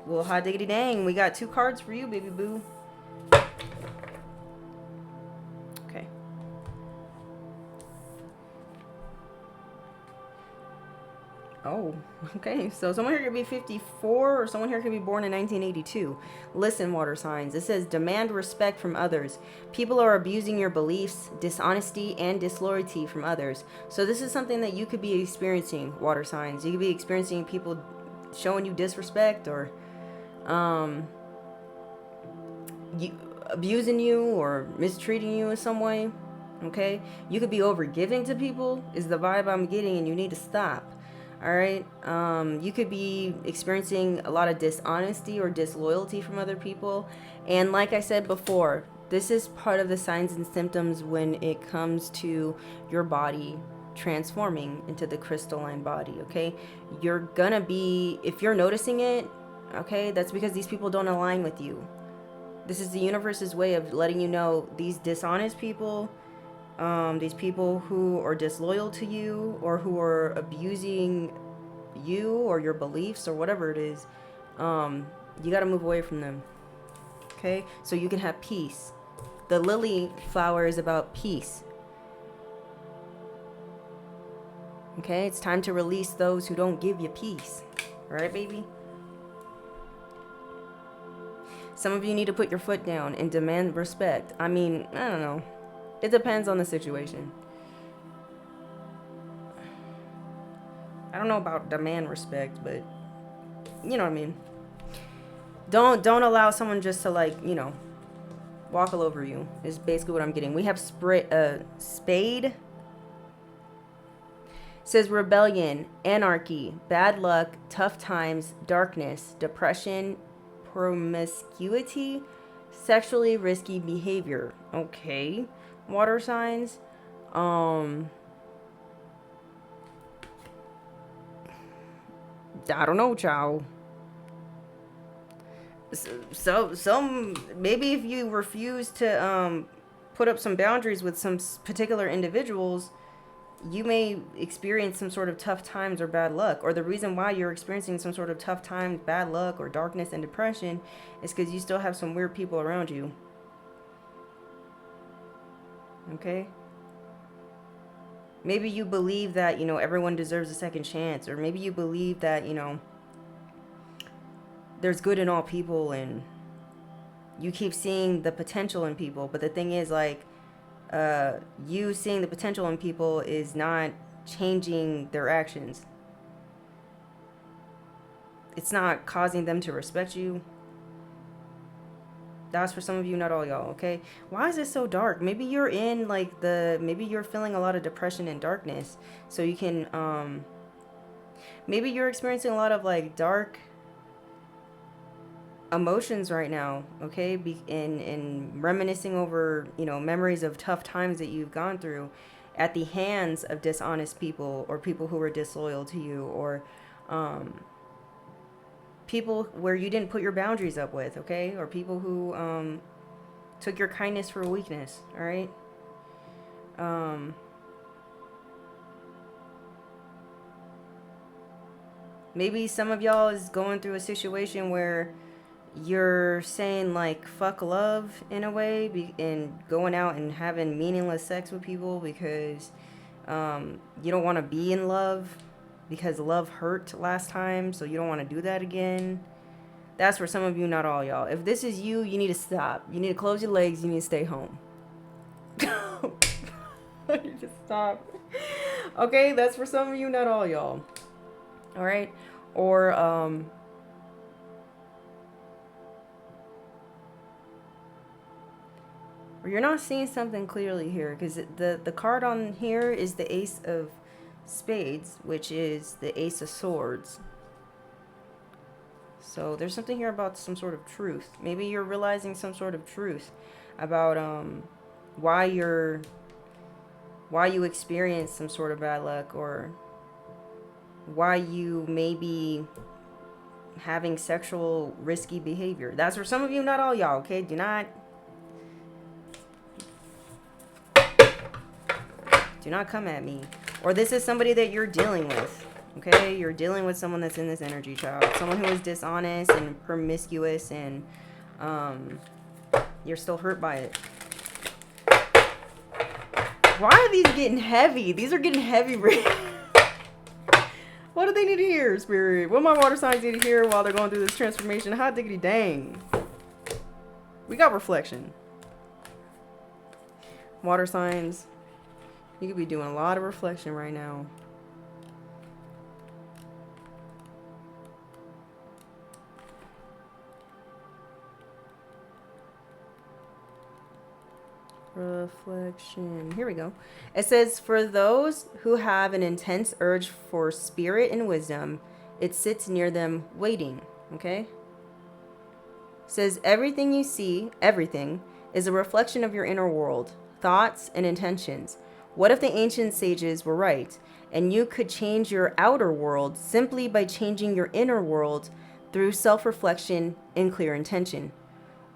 Well, hot diggity dang, we got 2 cards for you, baby boo. Okay. Oh, okay. So someone here could be 54, or someone here could be born in 1982. Listen, water signs. It says, demand respect from others. People are abusing your beliefs, dishonesty, and disloyalty from others. So this is something that you could be experiencing, water signs. You could be experiencing people showing you disrespect, or abusing you or mistreating you in some way. Okay, you could be overgiving to people is the vibe I'm getting, and you need to stop. All right, you could be experiencing a lot of dishonesty or disloyalty from other people, and like I said before, this is part of the signs and symptoms when it comes to your body transforming into the crystalline body. Okay, you're gonna be, if you're noticing it, okay, that's because these people don't align with you. This is the universe's way of letting you know these dishonest people, these people who are disloyal to you or who are abusing you or your beliefs or whatever it is, You got to move away from them. Okay? So you can have peace. The lily flower is about peace. Okay? It's time to release those who don't give you peace. All right, baby? Some of you need to put your foot down and demand respect. I mean, I don't know. It depends on the situation. I don't know about demand respect, but you know what I mean. Don't allow someone just to, like, you know, walk all over you. Is basically what I'm getting. We have spade. Says rebellion, anarchy, bad luck, tough times, darkness, depression, promiscuity, sexually risky behavior. Okay. Water signs. I don't know, child. So some, maybe if you refuse to put up some boundaries with some particular individuals, you may experience some sort of tough times or bad luck. Or the reason why you're experiencing some sort of tough times, bad luck, or darkness and depression is because you still have some weird people around you. Okay? Maybe you believe that, you know, everyone deserves a second chance. Or maybe you believe that, you know, there's good in all people, and you keep seeing the potential in people. But the thing is, like, you seeing the potential in people is not changing their actions. It's not causing them to respect you. That's for some of you, not all y'all, okay? Why is it so dark? Maybe you're in, like, maybe you're feeling a lot of depression and darkness. So you can, maybe you're experiencing a lot of, like, dark emotions right now, okay? In reminiscing over, you know, memories of tough times that you've gone through at the hands of dishonest people, or people who were disloyal to you, or people where you didn't put your boundaries up with, okay? Or people who took your kindness for weakness, all right? Maybe some of y'all is going through a situation where you're saying, like, fuck love in a way, and going out and having meaningless sex with people because you don't want to be in love, because love hurt last time, so you don't want to do that again. That's for some of you, not all y'all. If this is you, you need to stop. You need to close your legs. You need to stay home. You need to stop. Okay, that's for some of you, not all y'all. All right? Or you're not seeing something clearly here, because the card on here is the Ace of Spades, which is the Ace of Swords. So there's something here about some sort of truth. Maybe you're realizing some sort of truth about why you experience some sort of bad luck, or why you may be having sexual risky behavior. That's for some of you, not all y'all, okay? Do not come at me. Or this is somebody that you're dealing with. Okay? You're dealing with someone that's in this energy, child. Someone who is dishonest and promiscuous, and you're still hurt by it. Why are these getting heavy? These are getting heavy. What do they need to hear, Spirit? What my water signs need to hear while they're going through this transformation? Hot diggity dang. We got reflection. Water signs. You could be doing a lot of reflection right now. Reflection. Here we go. It says, for those who have an intense urge for spirit and wisdom, it sits near them waiting. Okay? It says, everything you see, everything, is a reflection of your inner world, thoughts, and intentions. What if the ancient sages were right, and you could change your outer world simply by changing your inner world through self-reflection and clear intention?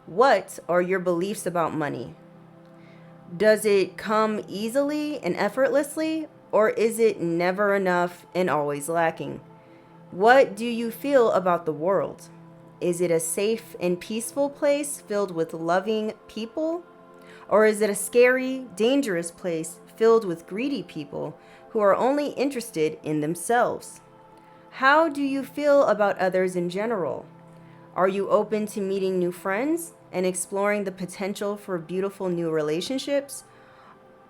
What are your beliefs about money? Does it come easily and effortlessly, or is it never enough and always lacking? What do you feel about the world? Is it a safe and peaceful place filled with loving people? Or is it a scary, dangerous place filled with greedy people who are only interested in themselves? How do you feel about others in general? Are you open to meeting new friends and exploring the potential for beautiful new relationships?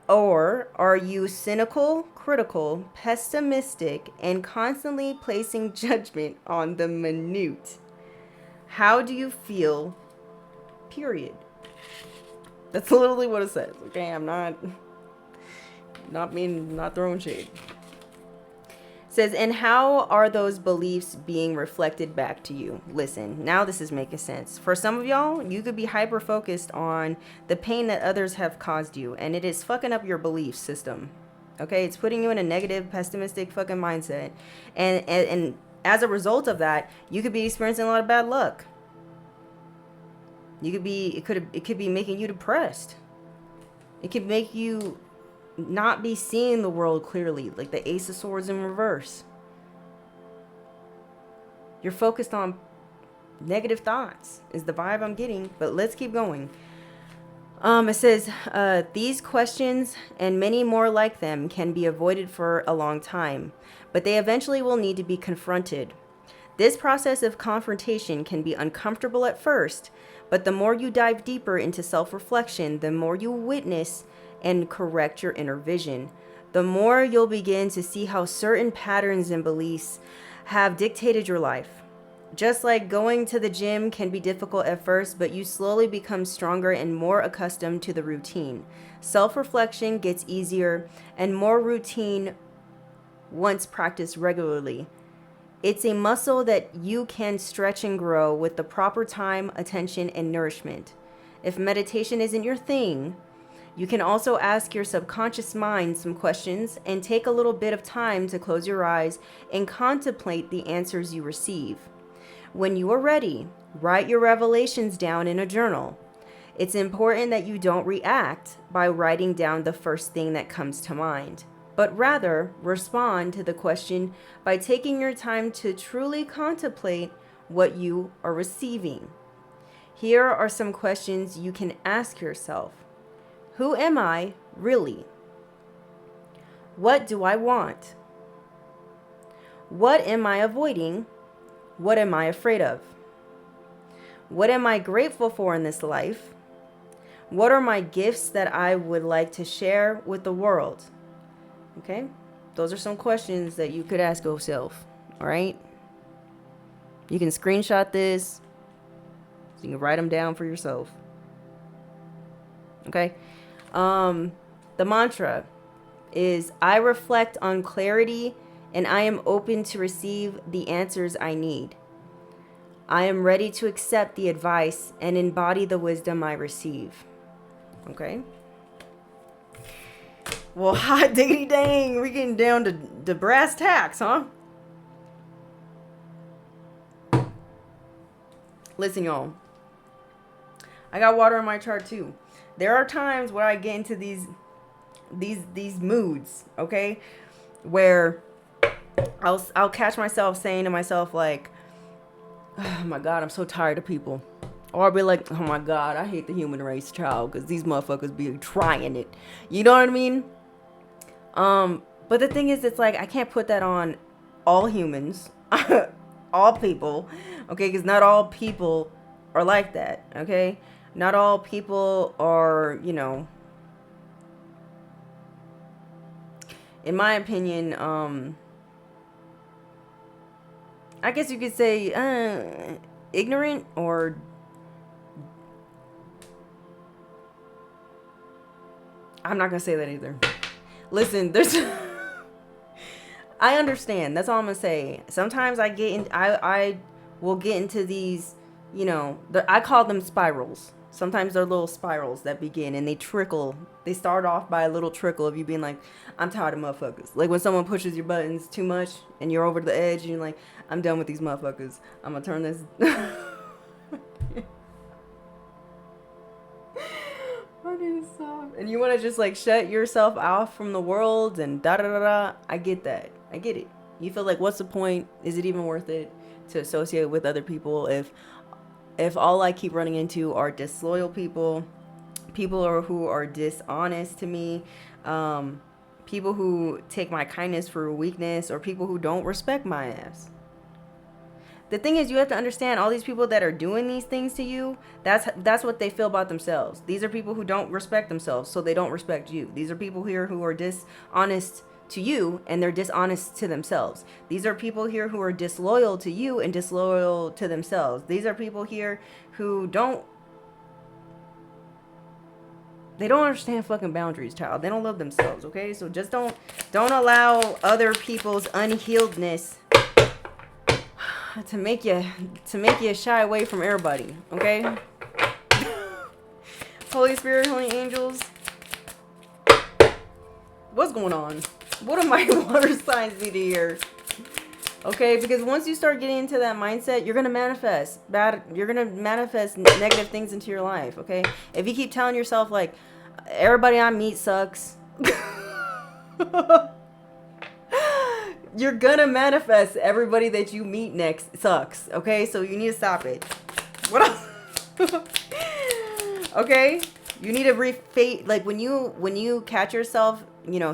Or are you cynical, critical, pessimistic, and constantly placing judgment on the minute? How do you feel? Period. That's literally what it says. Okay, I'm not throwing shade. It says, and how are those beliefs being reflected back to you? Listen, now this is making sense. For some of y'all, you could be hyper focused on the pain that others have caused you, and it is fucking up your belief system. Okay, it's putting you in a negative, pessimistic fucking mindset, and as a result of that, you could be experiencing a lot of bad luck. It could be making you depressed. It could make you not be seeing the world clearly, like the Ace of Swords in reverse. You're focused on negative thoughts is the vibe I'm getting, but let's keep going. It says, these questions and many more like them can be avoided for a long time, but they eventually will need to be confronted. This process of confrontation can be uncomfortable at first, but the more you dive deeper into self-reflection, the more you witness and correct your inner vision, the more you'll begin to see how certain patterns and beliefs have dictated your life. Just like going to the gym can be difficult at first, but you slowly become stronger and more accustomed to the routine. Self-reflection gets easier and more routine once practiced regularly. It's a muscle that you can stretch and grow with the proper time, attention, and nourishment. If meditation isn't your thing, you can also ask your subconscious mind some questions and take a little bit of time to close your eyes and contemplate the answers you receive. When you are ready, write your revelations down in a journal. It's important that you don't react by writing down the first thing that comes to mind, but rather respond to the question by taking your time to truly contemplate what you are receiving. Here are some questions you can ask yourself. Who am I really? What do I want? What am I avoiding? What am I afraid of? What am I grateful for in this life? What are my gifts that I would like to share with the world? Okay, those are some questions that you could ask yourself, all right? You can screenshot this, so you can write them down for yourself. Okay, the mantra is, I reflect on clarity and I am open to receive the answers I need. I am ready to accept the advice and embody the wisdom I receive. Okay. Well, hot diggity dang, we're getting down to brass tacks, huh? Listen, y'all. I got water in my chart too. There are times where I get into these moods, okay, where I'll catch myself saying to myself like, oh my God, I'm so tired of people. Or I'll be like, oh my God, I hate the human race, child, because these motherfuckers be trying it. You know what I mean? But the thing is, it's like, I can't put that on all humans, all people, okay? Because not all people are like that, okay? Not all people are, you know, in my opinion, I guess you could say, ignorant or I'm not gonna say that either. Listen, there's I understand. That's all I'm gonna say. Sometimes I will get into these, you know, I call them spirals. Sometimes they're little spirals that begin and they trickle. They start off by a little trickle of you being like, I'm tired of motherfuckers. Like when someone pushes your buttons too much and you're over the edge and you're like, I'm done with these motherfuckers. I'm gonna turn this. And you want to just like shut yourself off from the world and da da da da. I get that. I get it. You feel like, what's the point? Is it even worth it to associate with other people if if all I keep running into are disloyal people, who are dishonest to me, people who take my kindness for weakness, or people who don't respect my ass. The thing is, you have to understand, all these people that are doing these things to you, that's what they feel about themselves. These are people who don't respect themselves, so they don't respect you. These are people here who are dishonest to you, and they're dishonest to themselves. These are people here who are disloyal to you and disloyal to themselves. These are people here who don't understand fucking boundaries, child. They don't love themselves, okay? So just don't allow other people's unhealedness to make you shy away from everybody, okay? Holy Spirit, holy angels, what's going on? What do my water signs need to hear? Okay, because once you start getting into that mindset, you're gonna manifest negative things into your life. Okay, if you keep telling yourself like, everybody I meet sucks, you're gonna manifest everybody that you meet next sucks. Okay, so you need to stop it. What else? Okay, you need to refate. Like when you catch yourself,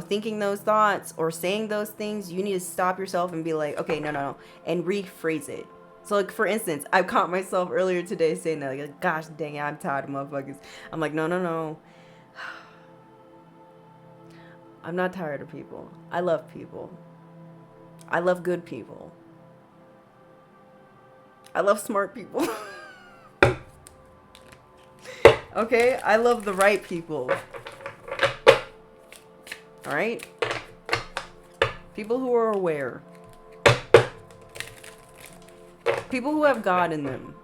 thinking those thoughts or saying those things, you need to stop yourself and be like, okay, no, and rephrase it. So like, for instance, I caught myself earlier today saying that, like, gosh dang it, I'm tired of motherfuckers. I'm like, no. I'm not tired of people. I love people. I love good people. I love smart people. Okay? I love the right people. Alright? People who are aware. People who have God in them.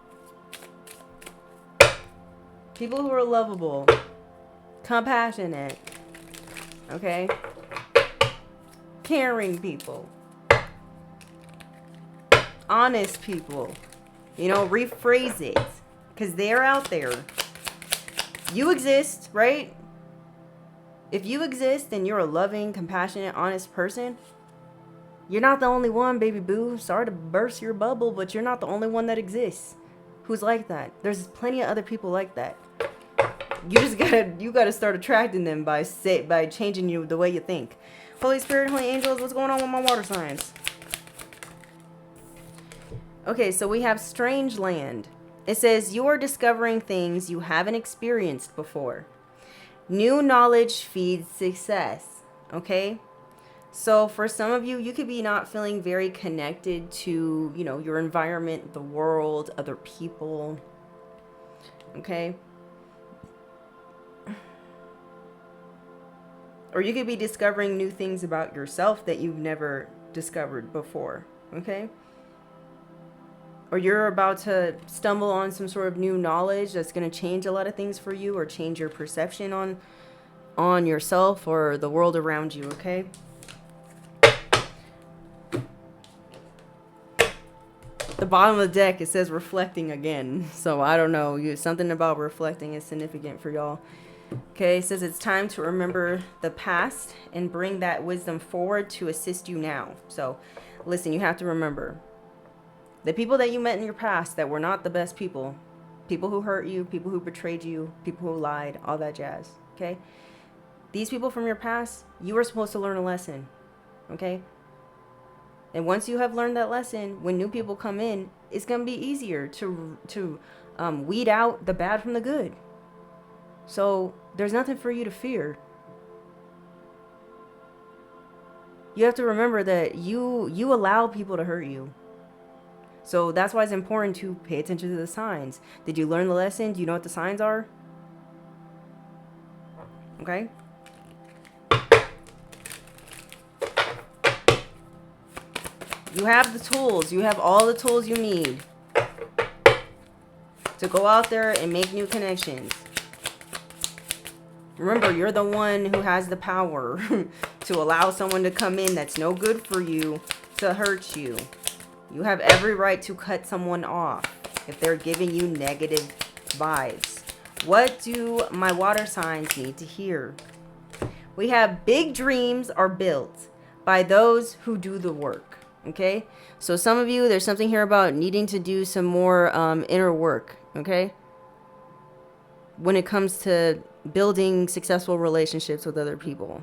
People who are lovable. Compassionate. Okay? Caring people. Honest people. Rephrase it. Because they're out there. You exist, right? If you exist and you're a loving, compassionate, honest person, you're not the only one, baby boo. Sorry to burst your bubble, but you're not the only one that exists who's like that. There's plenty of other people like that. You gotta start attracting them by changing the way you think. Holy Spirit, holy angels, what's going on with my water signs? Okay, so we have Strange Land. It says, you are discovering things you haven't experienced before. New knowledge feeds success. Okay? So for some of you, you could be not feeling very connected to, your environment, the world, other people. Okay? Or you could be discovering new things about yourself that you've never discovered before. Okay? Or you're about to stumble on some sort of new knowledge that's going to change a lot of things for you, or change your perception on yourself or the world around you, okay? The bottom of the deck, it says reflecting again. So I don't know. Something about reflecting is significant for y'all. Okay, it says it's time to remember the past and bring that wisdom forward to assist you now. So listen, you have to remember. The people that you met in your past that were not the best people who hurt you, people who betrayed you, people who lied, all that jazz, okay? These people from your past, you were supposed to learn a lesson, okay? And once you have learned that lesson, when new people come in, it's going to be easier to weed out the bad from the good. So there's nothing for you to fear. You have to remember that you allow people to hurt you. So that's why it's important to pay attention to the signs. Did you learn the lesson? Do you know what the signs are? Okay? You have the tools. You have all the tools you need to go out there and make new connections. Remember, you're the one who has the power to allow someone to come in that's no good for you to hurt you. You have every right to cut someone off if they're giving you negative vibes. What do my water signs need to hear? We have big dreams are built by those who do the work. Okay, so some of you, there's something here about needing to do some more inner work. Okay, when it comes to building successful relationships with other people.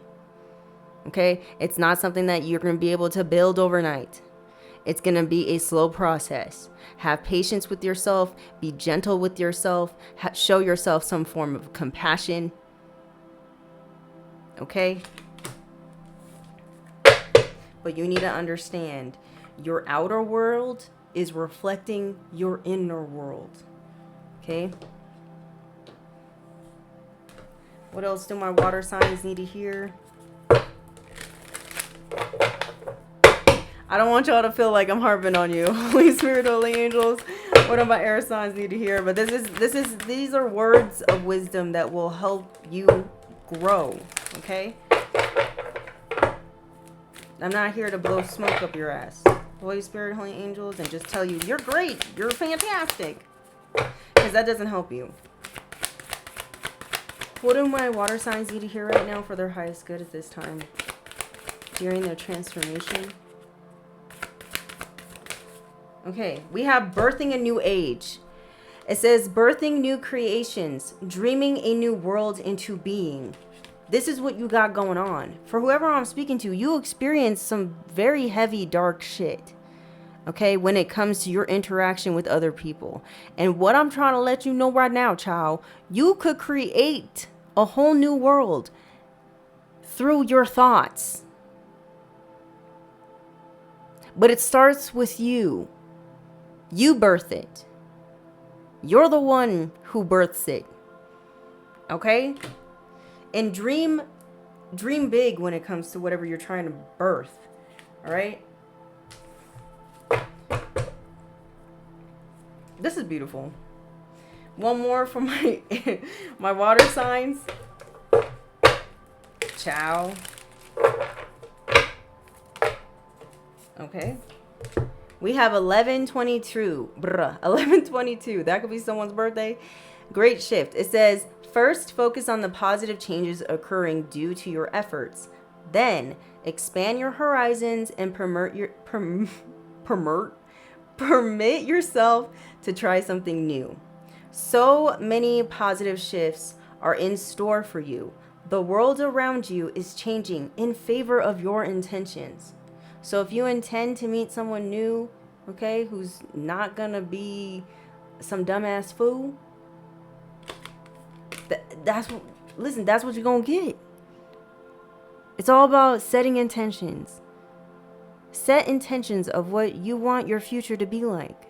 Okay, it's not something that you're going to be able to build overnight. It's going to be a slow process. Have patience with yourself, be gentle with yourself, show yourself some form of compassion. Okay, but you need to understand your outer world is reflecting your inner world. Okay, what else do my water signs need to hear? I don't want y'all to feel like I'm harping on you. Holy Spirit, Holy Angels, what do my air signs need to hear? But these are words of wisdom that will help you grow. Okay, I'm not here to blow smoke up your ass. Holy Spirit, Holy Angels, and just tell you, you're great, you're fantastic. Because that doesn't help you. What do my water signs need to hear right now for their highest good at this time? During their transformation? Okay, we have birthing a new age. It says birthing new creations, dreaming a new world into being. This is what you got going on. For whoever I'm speaking to, you experience some very heavy, dark shit. Okay, when it comes to your interaction with other people. And what I'm trying to let you know right now, child, you could create a whole new world through your thoughts. But it starts with you. You birth it. You're the one who births it. Okay? And dream big when it comes to whatever you're trying to birth. All right? This is beautiful. One more for my my water signs. Ciao. Okay. We have 1122. 1122. That could be someone's birthday. Great shift. It says, first, focus on the positive changes occurring due to your efforts. Then, expand your horizons and permit yourself to try something new. So many positive shifts are in store for you. The world around you is changing in favor of your intentions. So if you intend to meet someone new, okay, who's not gonna be some dumbass fool, that's what you're gonna get. It's all about setting intentions. Set intentions of what you want your future to be like.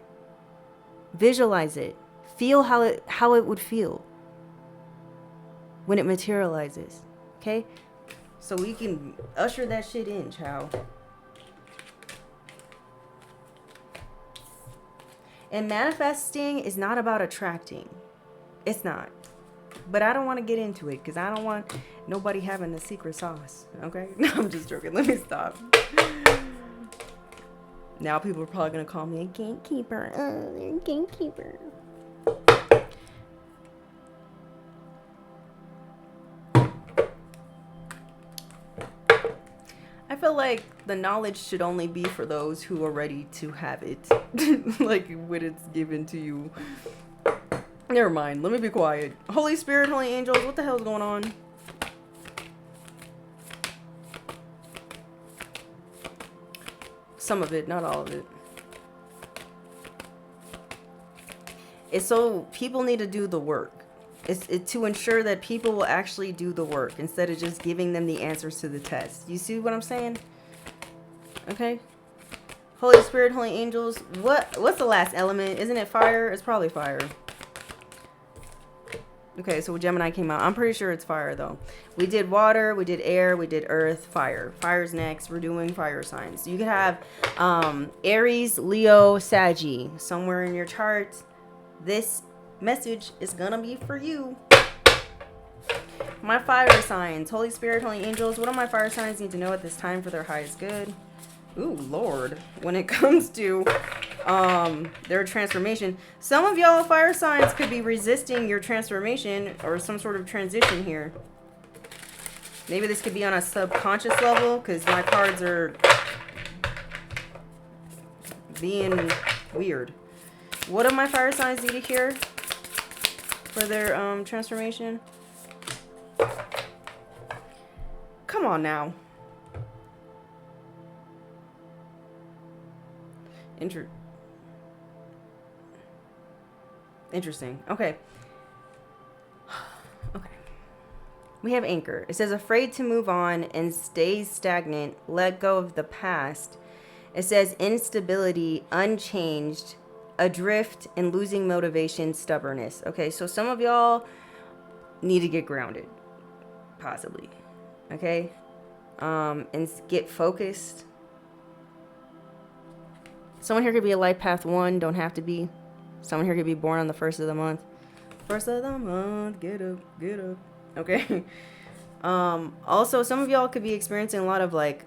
Visualize it. Feel how it would feel when it materializes. Okay? So we can usher that shit in, child. And manifesting is not about attracting. It's not. But I don't want to get into it because I don't want nobody having the secret sauce. Okay? No, I'm just joking. Let me stop. Now people are probably going to call me a gatekeeper. They're a gatekeeper. I feel like the knowledge should only be for those who are ready to have it. Like when it's given to you. Never mind. Let me be quiet. Holy Spirit, Holy Angels, what the hell's going on? Some of it, not all of it. It's so people need to do the work. It's to ensure that people will actually do the work instead of just giving them the answers to the test. You see what I'm saying? Okay. Holy Spirit, Holy Angels. What's the last element? Isn't it fire? It's probably fire. Okay, so Gemini came out. I'm pretty sure it's fire though. We did water, we did air, we did earth, fire. Fire's next. We're doing fire signs. So you could have Aries, Leo, Saggy somewhere in your chart. This message is gonna be for you. My fire signs. Holy Spirit, Holy Angels. What do my fire signs need to know at this time for their highest good? Ooh, Lord. When it comes to their transformation, some of y'all fire signs could be resisting your transformation or some sort of transition here. Maybe this could be on a subconscious level because my cards are being weird. What do my fire signs need to hear for their transformation? Come on now. Interesting. Okay. Okay. We have anchor. It says afraid to move on and stay stagnant. Let go of the past. It says instability, unchanged, adrift, and losing motivation, stubbornness. Okay, so some of y'all need to get grounded, possibly. Okay, and get focused. Someone here could be a life path 1, don't have to be. Someone here could be born on the 1st of the month. 1st of the month, get up, get up. Okay. Also, some of y'all could be experiencing a lot of like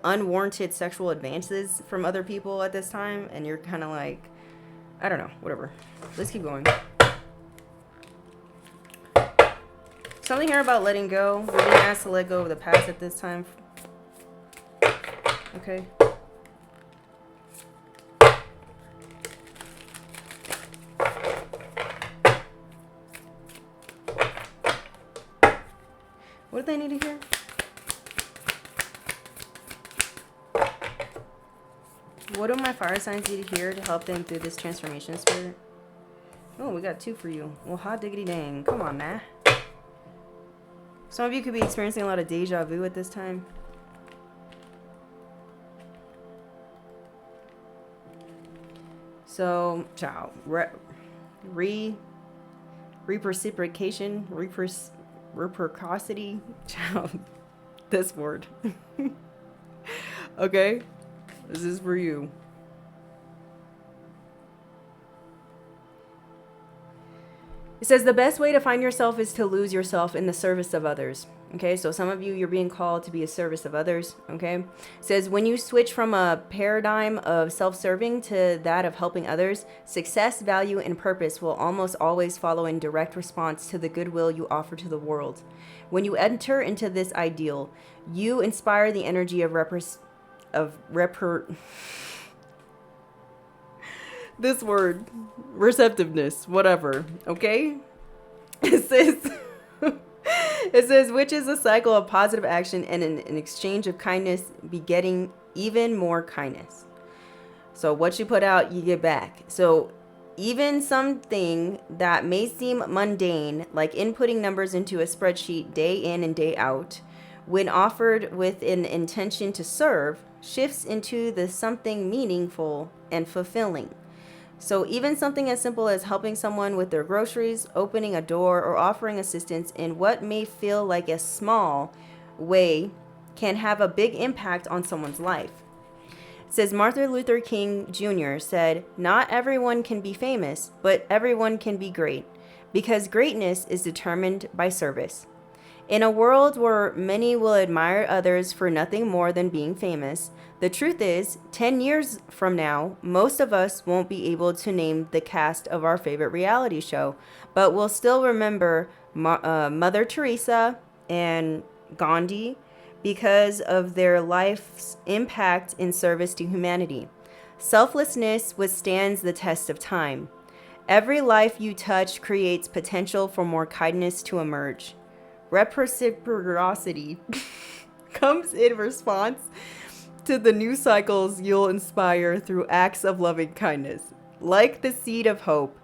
unwarranted sexual advances from other people at this time, and you're kind of like, I don't know, whatever. Let's keep going. Something here about letting go. We're being asked to let go of the past at this time. Okay. What do they need to hear? What do my fire signs need to hear to help them through this transformation, spirit? Oh, we got 2 for you. Well, hot diggity dang. Come on, man. Some of you could be experiencing a lot of deja vu at this time. So, ciao. Reciprocation. Reciprocity. Ciao. This word. Okay. This is for you. It says the best way to find yourself is to lose yourself in the service of others. Okay, so some of you, you're being called to be a service of others. Okay, it says when you switch from a paradigm of self-serving to that of helping others, success, value, and purpose will almost always follow in direct response to the goodwill you offer to the world. When you enter into this ideal, you inspire the energy of this word, receptiveness, whatever, okay? It says, which is a cycle of positive action and an exchange of kindness begetting even more kindness. So what you put out, you get back. So even something that may seem mundane, like inputting numbers into a spreadsheet day in and day out, when offered with an intention to serve, shifts into the something meaningful and fulfilling. So even something as simple as helping someone with their groceries, opening a door, or offering assistance in what may feel like a small way can have a big impact on someone's life. It says Martin Luther King Jr. said, "Not everyone can be famous, but everyone can be great, because greatness is determined by service." In a world where many will admire others for nothing more than being famous, the truth is, 10 years from now, most of us won't be able to name the cast of our favorite reality show, but we'll still remember Mother Teresa and Gandhi because of their life's impact in service to humanity. Selflessness withstands the test of time. Every life you touch creates potential for more kindness to emerge. Reciprocity comes in response to the new cycles you'll inspire through acts of loving kindness, like the seed of hope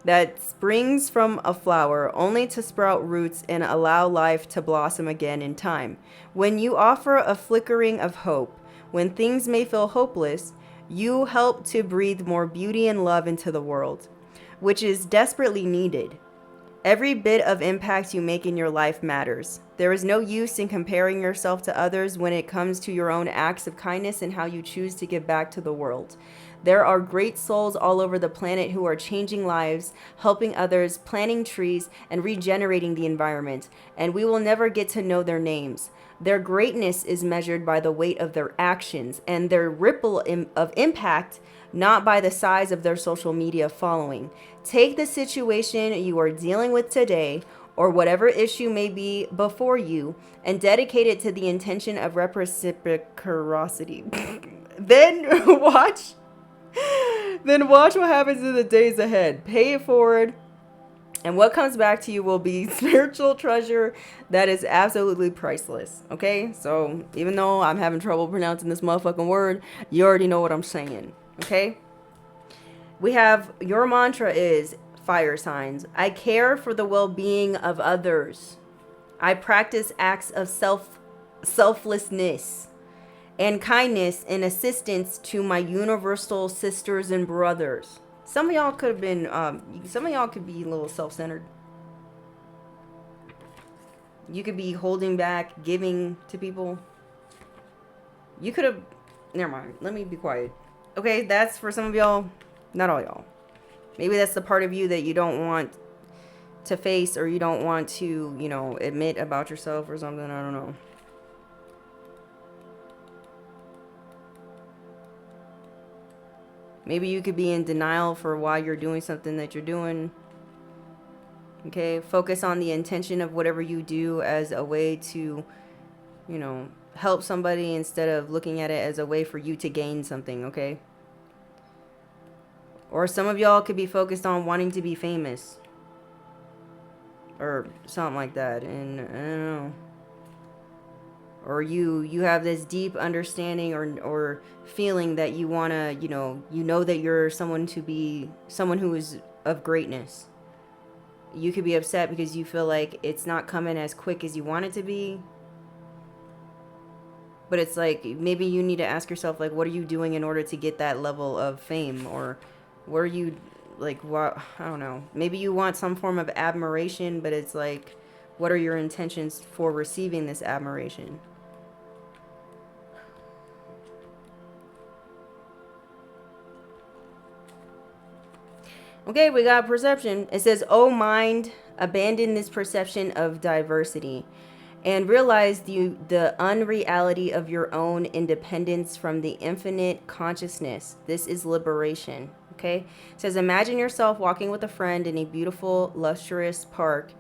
that springs from a flower only to sprout roots and allow life to blossom again in time. When you offer a flickering of hope, when things may feel hopeless, you help to breathe more beauty and love into the world, which is desperately needed. Every bit of impact you make in your life matters. There is no use in comparing yourself to others when it comes to your own acts of kindness and how you choose to give back to the world. There are great souls all over the planet who are changing lives, helping others, planting trees, and regenerating the environment, and we will never get to know their names. Their greatness is measured by the weight of their actions and their ripple of impact, not by the size of their social media following. Take the situation you are dealing with today, or whatever issue may be before you, and dedicate it to the intention of reciprocity. Then watch Then watch what happens in the days ahead. Pay it forward. And what comes back to you will be spiritual treasure that is absolutely priceless. Okay? So even though I'm having trouble pronouncing this motherfucking word, you already know what I'm saying. Okay? We have your mantra is fire signs. I care for the well-being of others. I practice acts of selflessness and kindness and assistance to my universal sisters and brothers. Some of y'all could have been, some of y'all could be a little self-centered. You could be holding back, giving to people. You could have, never mind, let me be quiet. Okay, that's for some of y'all, not all y'all. Maybe that's the part of you that you don't want to face, or you don't want to, you know, admit about yourself or something, I don't know. Maybe you could be in denial for why you're doing something that you're doing. Okay, focus on the intention of whatever you do as a way to, you know, help somebody instead of looking at it as a way for you to gain something, okay? Or some of y'all could be focused on wanting to be famous. Or something like that, and I don't know. Or you have this deep understanding or feeling that you want to, you know that you're someone who is of greatness. You could be upset because you feel like it's not coming as quick as you want it to be. But it's like, maybe you need to ask yourself, like, what are you doing in order to get that level of fame? Or what are you, like, what, I don't know. Maybe you want some form of admiration, but it's like, what are your intentions for receiving this admiration? Okay, we got perception. It says, oh mind, abandon this perception of diversity and realize the unreality of your own independence from the infinite consciousness. This is liberation. Okay? It says, imagine yourself walking with a friend in a beautiful, luxurious park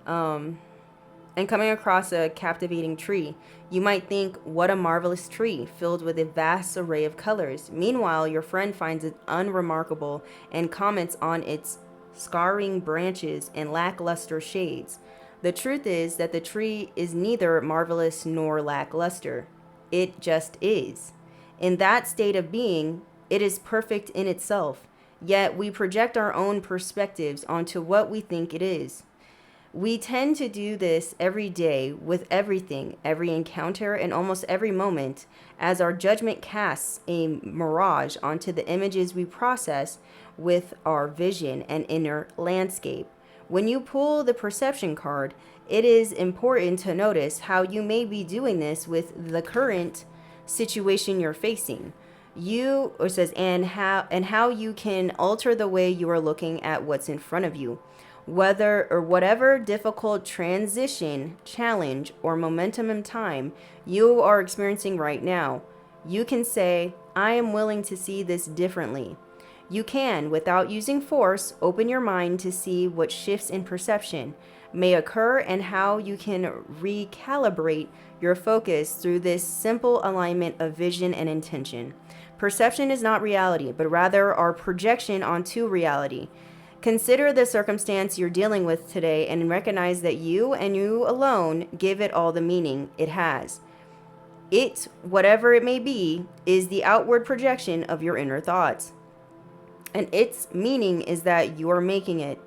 and coming across a captivating tree. You might think, what a marvelous tree, filled with a vast array of colors. Meanwhile, your friend finds it unremarkable and comments on its scarring branches and lackluster shades. The truth is that the tree is neither marvelous nor lackluster. It just is. In that state of being, it is perfect in itself. Yet we project our own perspectives onto what we think it is. We tend to do this every day with everything, every encounter, and almost every moment, as our judgment casts a mirage onto the images we process with our vision and inner landscape. When you pull the perception card, it is important to notice how you may be doing this with the current situation you're facing. It says, and how you can alter the way you are looking at what's in front of you. Whatever difficult transition, challenge, or momentum in time you are experiencing right now, you can say, I am willing to see this differently. You can, without using force, open your mind to see what shifts in perception may occur and how you can recalibrate your focus through this simple alignment of vision and intention. Perception is not reality, but rather our projection onto reality. Consider the circumstance you're dealing with today and recognize that you and you alone give it all the meaning it has. It, whatever it may be, is the outward projection of your inner thoughts. And its meaning is that you are making it.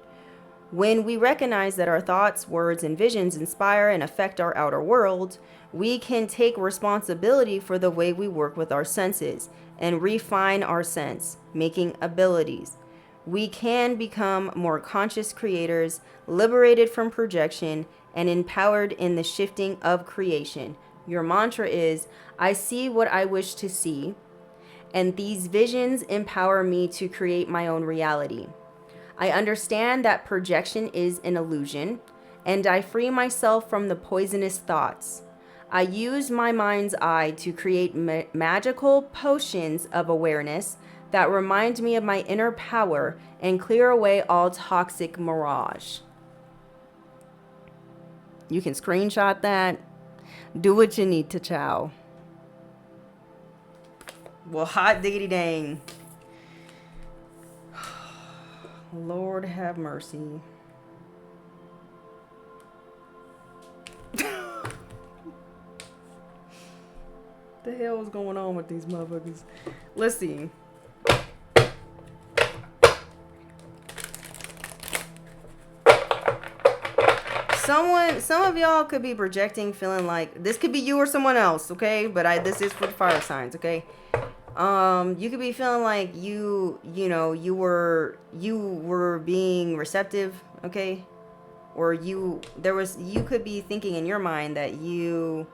When we recognize that our thoughts, words, and visions inspire and affect our outer world, we can take responsibility for the way we work with our senses and refine our sense-making abilities. We can become more conscious creators, liberated from projection, and empowered in the shifting of creation. Your mantra is, I see what I wish to see, and these visions empower me to create my own reality. I understand that projection is an illusion, and I free myself from the poisonous thoughts. I use my mind's eye to create magical potions of awareness that remind me of my inner power and clear away all toxic mirage. You can screenshot that. Do what you need to, chow. Well, hot diggity dang. Lord have mercy. The hell is going on with these motherfuckers? Let's see. Some of y'all could be projecting, feeling like this could be you or someone else, okay? But this is for the fire signs, okay? You could be feeling like you were being receptive, okay? Or you could be thinking in your mind that you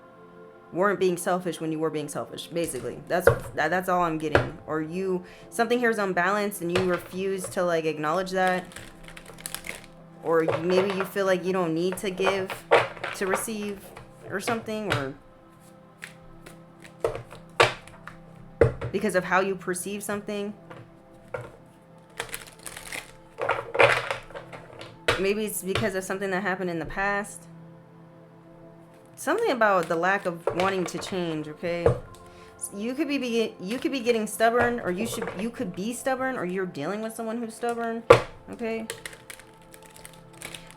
weren't being selfish when you were being selfish. Basically, that's all I'm getting. Or something here is unbalanced and you refuse to like acknowledge that. Or maybe you feel like you don't need to give to receive or something, or because of how you perceive something. Maybe it's because of something that happened in the past. Something about the lack of wanting to change, okay? You could be getting stubborn, or you could be stubborn, or you're dealing with someone who's stubborn, okay?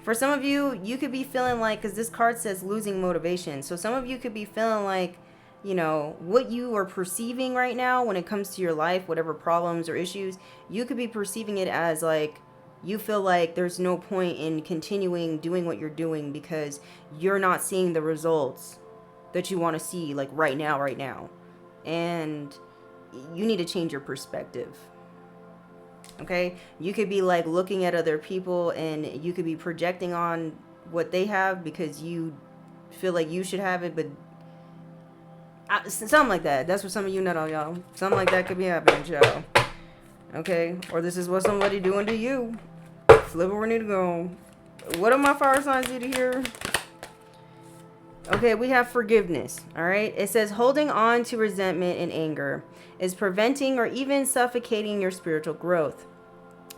For some of you, you could be feeling like, because this card says losing motivation. So some of you could be feeling like, what you are perceiving right now when it comes to your life, whatever problems or issues, you could be perceiving it as like, you feel like there's no point in continuing doing what you're doing because you're not seeing the results that you want to see like right now. And you need to change your perspective. Okay, you could be like looking at other people and you could be projecting on what they have because you feel like you should have it, but something like that. That's what some of you know, y'all. Something like that could be happening to y'all. Okay, or this is what somebody doing to you. Flip where we need to go. What do my fire signs need to hear? Okay, we have forgiveness. All right, it says holding on to resentment and anger is preventing or even suffocating your spiritual growth.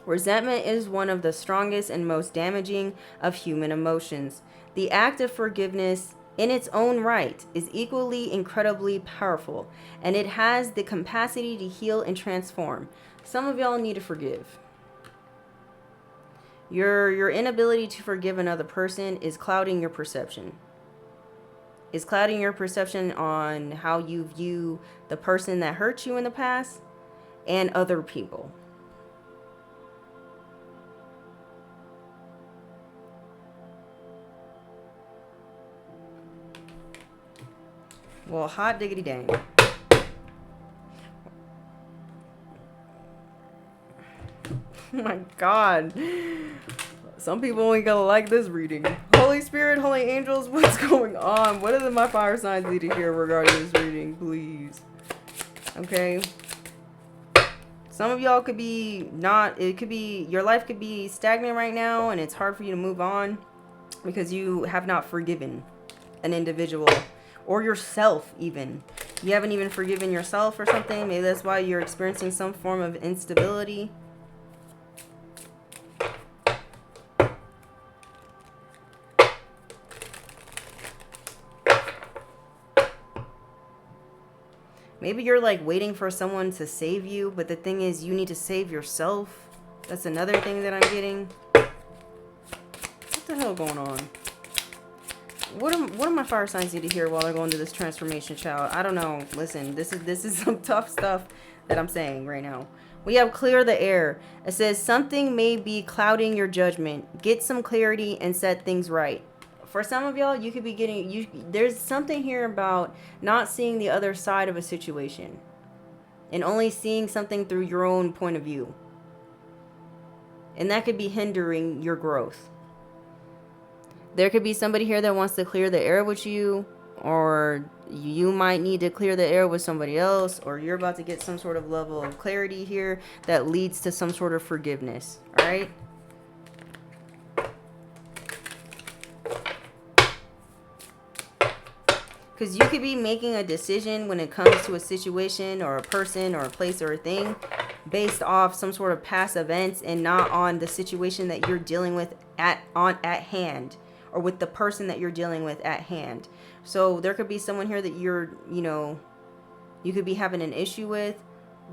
Resentment is one of the strongest and most damaging of human emotions. The act of forgiveness in its own right is equally incredibly powerful, and it has the capacity to heal and transform. Some of y'all need to forgive. Your inability to forgive another person is clouding your perception. It's clouding your perception on how you view the person that hurt you in the past and other people. Well, hot diggity dang. Oh my God. Some people ain't gonna like this reading. Holy Spirit, Holy Angels, what's going on? What do my fire signs need to hear regarding this reading, please? Okay. Some of y'all could be your life could be stagnant right now and it's hard for you to move on because you have not forgiven an individual or yourself even. You haven't even forgiven yourself or something. Maybe that's why you're experiencing some form of instability. Maybe you're like waiting for someone to save you, but the thing is you need to save yourself. That's another thing that I'm getting. What the hell going on? What do my fire signs need to hear while they're going through this transformation, child? I don't know. Listen, this is some tough stuff that I'm saying right now. We have clear the air. It says something may be clouding your judgment. Get some clarity and set things right. For some of y'all, you could be there's something here about not seeing the other side of a situation and only seeing something through your own point of view. And that could be hindering your growth. There could be somebody here that wants to clear the air with you, or you might need to clear the air with somebody else, or you're about to get some sort of level of clarity here that leads to some sort of forgiveness. All right? Because you could be making a decision when it comes to a situation or a person or a place or a thing based off some sort of past events and not on the situation that you're dealing with at hand, or with the person that you're dealing with at hand. So there could be someone here that you could be having an issue with,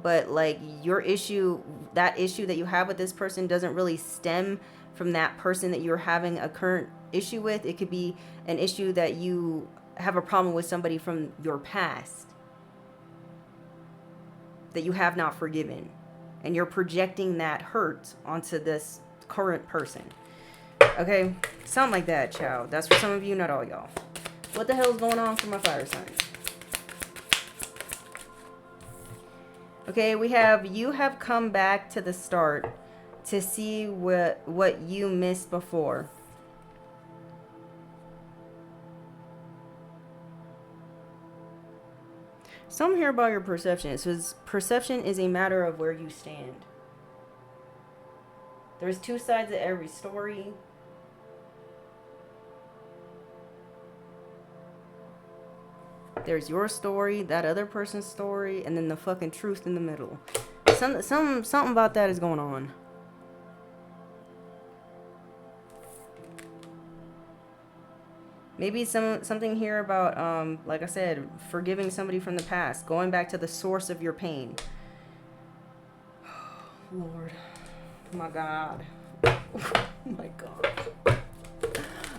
but like your issue, that issue that you have with this person doesn't really stem from that person that you're having a current issue with. It could be an issue that you have a problem with somebody from your past that you have not forgiven, and you're projecting that hurt onto this current person. Okay, something like that, child. That's for some of you, not all y'all. What the hell is going on for my fire signs? Okay, we have, you have come back to the start to see what you missed before. Something here about your perception. It says perception is a matter of where you stand. There's two sides of every story. There's your story, that other person's story, and then the fucking truth in the middle. Something about that is going on. Maybe something here about, like I said, forgiving somebody from the past, going back to the source of your pain. Lord, my God, oh my God.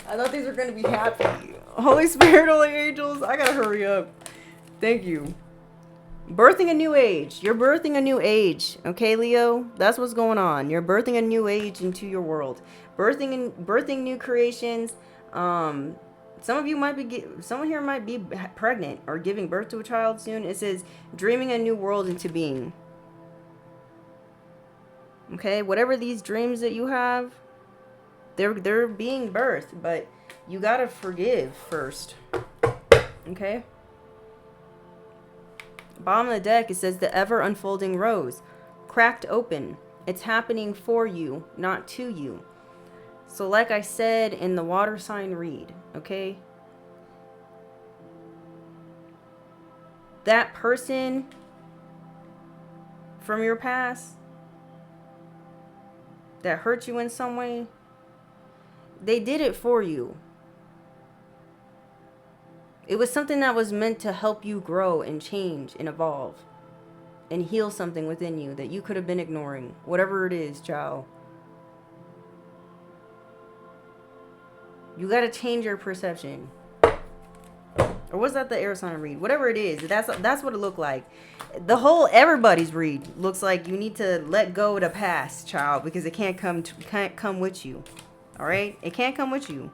I thought these were going to be happy. Holy Spirit, Holy Angels, I gotta hurry up. Thank you. Birthing a new age. You're birthing a new age. Okay, Leo? That's what's going on. You're birthing a new age into your world. Birthing new creations. Some of you might be, someone here might be pregnant or giving birth to a child soon. It says dreaming a new world into being. Okay, whatever these dreams that you have, they're being birthed, but you gotta forgive first. Okay. Bottom of the deck, it says the ever unfolding rose, cracked open. It's happening for you, not to you. So like I said in the water sign read, okay, that person from your past that hurt you in some way, they did it for you. It was something that was meant to help you grow and change and evolve and heal something within you that you could have been ignoring. Whatever it is, child. You got to change your perception. Or was that the air sign read? Whatever it is, that's what it looked like. The whole everybody's read looks like you need to let go of the past, child, because it can't come with you. All right? It can't come with you.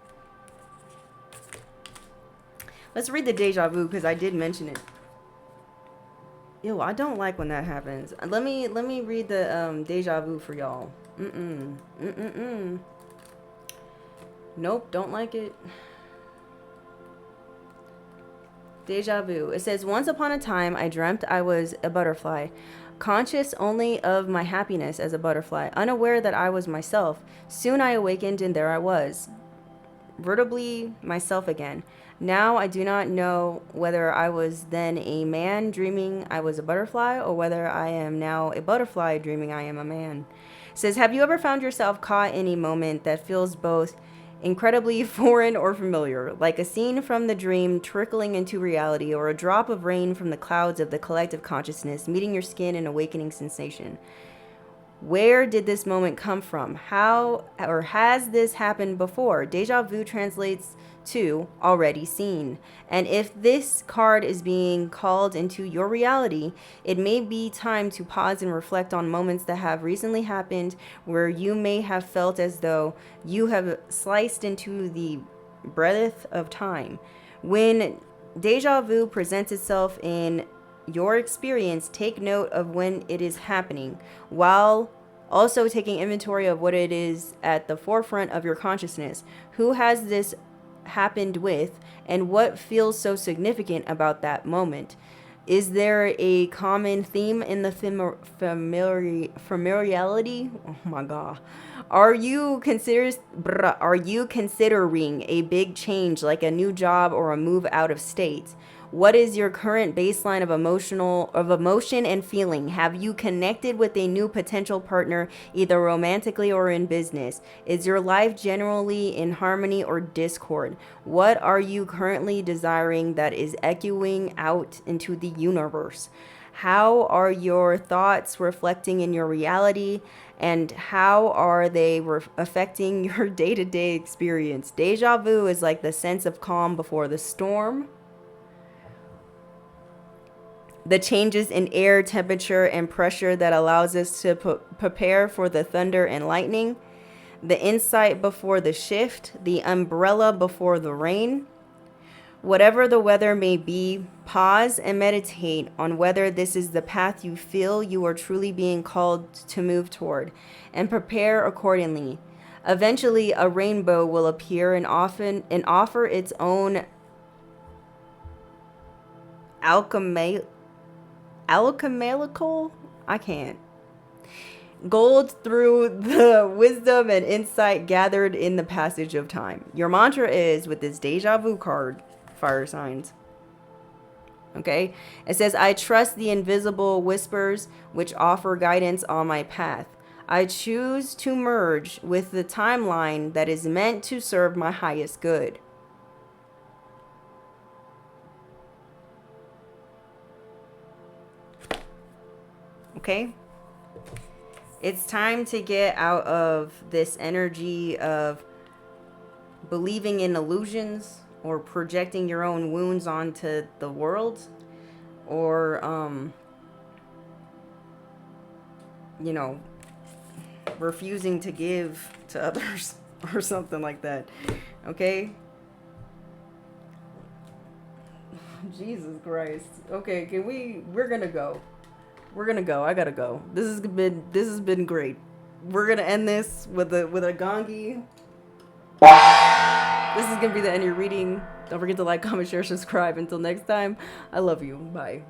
Let's read the deja vu because I did mention it. Ew, I don't like when that happens. Let me read the deja vu for y'all. Nope, don't like it. Deja vu. It says, once upon a time, I dreamt I was a butterfly, conscious only of my happiness as a butterfly, unaware that I was myself. Soon I awakened and there I was, vertibly myself again. Now I do not know whether I was then a man dreaming I was a butterfly or whether I am now a butterfly dreaming I am a man. It says, have you ever found yourself caught in a moment that feels both incredibly foreign or familiar, like a scene from the dream trickling into reality or a drop of rain from the clouds of the collective consciousness meeting your skin in awakening sensation? Where did this moment come from? How or has this happened before? Deja vu translates to already seen. And if this card is being called into your reality, it may be time to pause and reflect on moments that have recently happened where you may have felt as though you have sliced into the breadth of time. When deja vu presents itself in your experience, take note of when it is happening, while also taking inventory of what it is at the forefront of your consciousness. Who has this happened with, and what feels so significant about that moment? Is there a common theme in the familiarity? Oh my God. Are you considering a big change like a new job or a move out of state? What is your current baseline of emotion and feeling? Have you connected with a new potential partner, either romantically or in business? Is your life generally in harmony or discord? What are you currently desiring that is echoing out into the universe? How are your thoughts reflecting in your reality, and how are they affecting your day-to-day experience? Deja vu is like the sense of calm before the storm. The changes in air temperature and pressure that allows us to prepare for the thunder and lightning. The insight before the shift, the umbrella before the rain. Whatever the weather may be, pause and meditate on whether this is the path you feel you are truly being called to move toward, and prepare accordingly. Eventually, a rainbow will appear and offer its own alchemical. I can't. Gold through the wisdom and insight gathered in the passage of time. Your mantra is, with this deja vu card, fire signs. Okay? It says, I trust the invisible whispers which offer guidance on my path. I choose to merge with the timeline that is meant to serve my highest good. Okay? It's time to get out of this energy of believing in illusions or projecting your own wounds onto the world, or you know, refusing to give to others or something like that. Okay? Jesus Christ. Okay, we're gonna go. We're gonna go. I gotta go. This has been great. We're gonna end this with a gongi. This is gonna be the end of your reading. Don't forget to like, comment, share, subscribe. Until next time, I love you. Bye.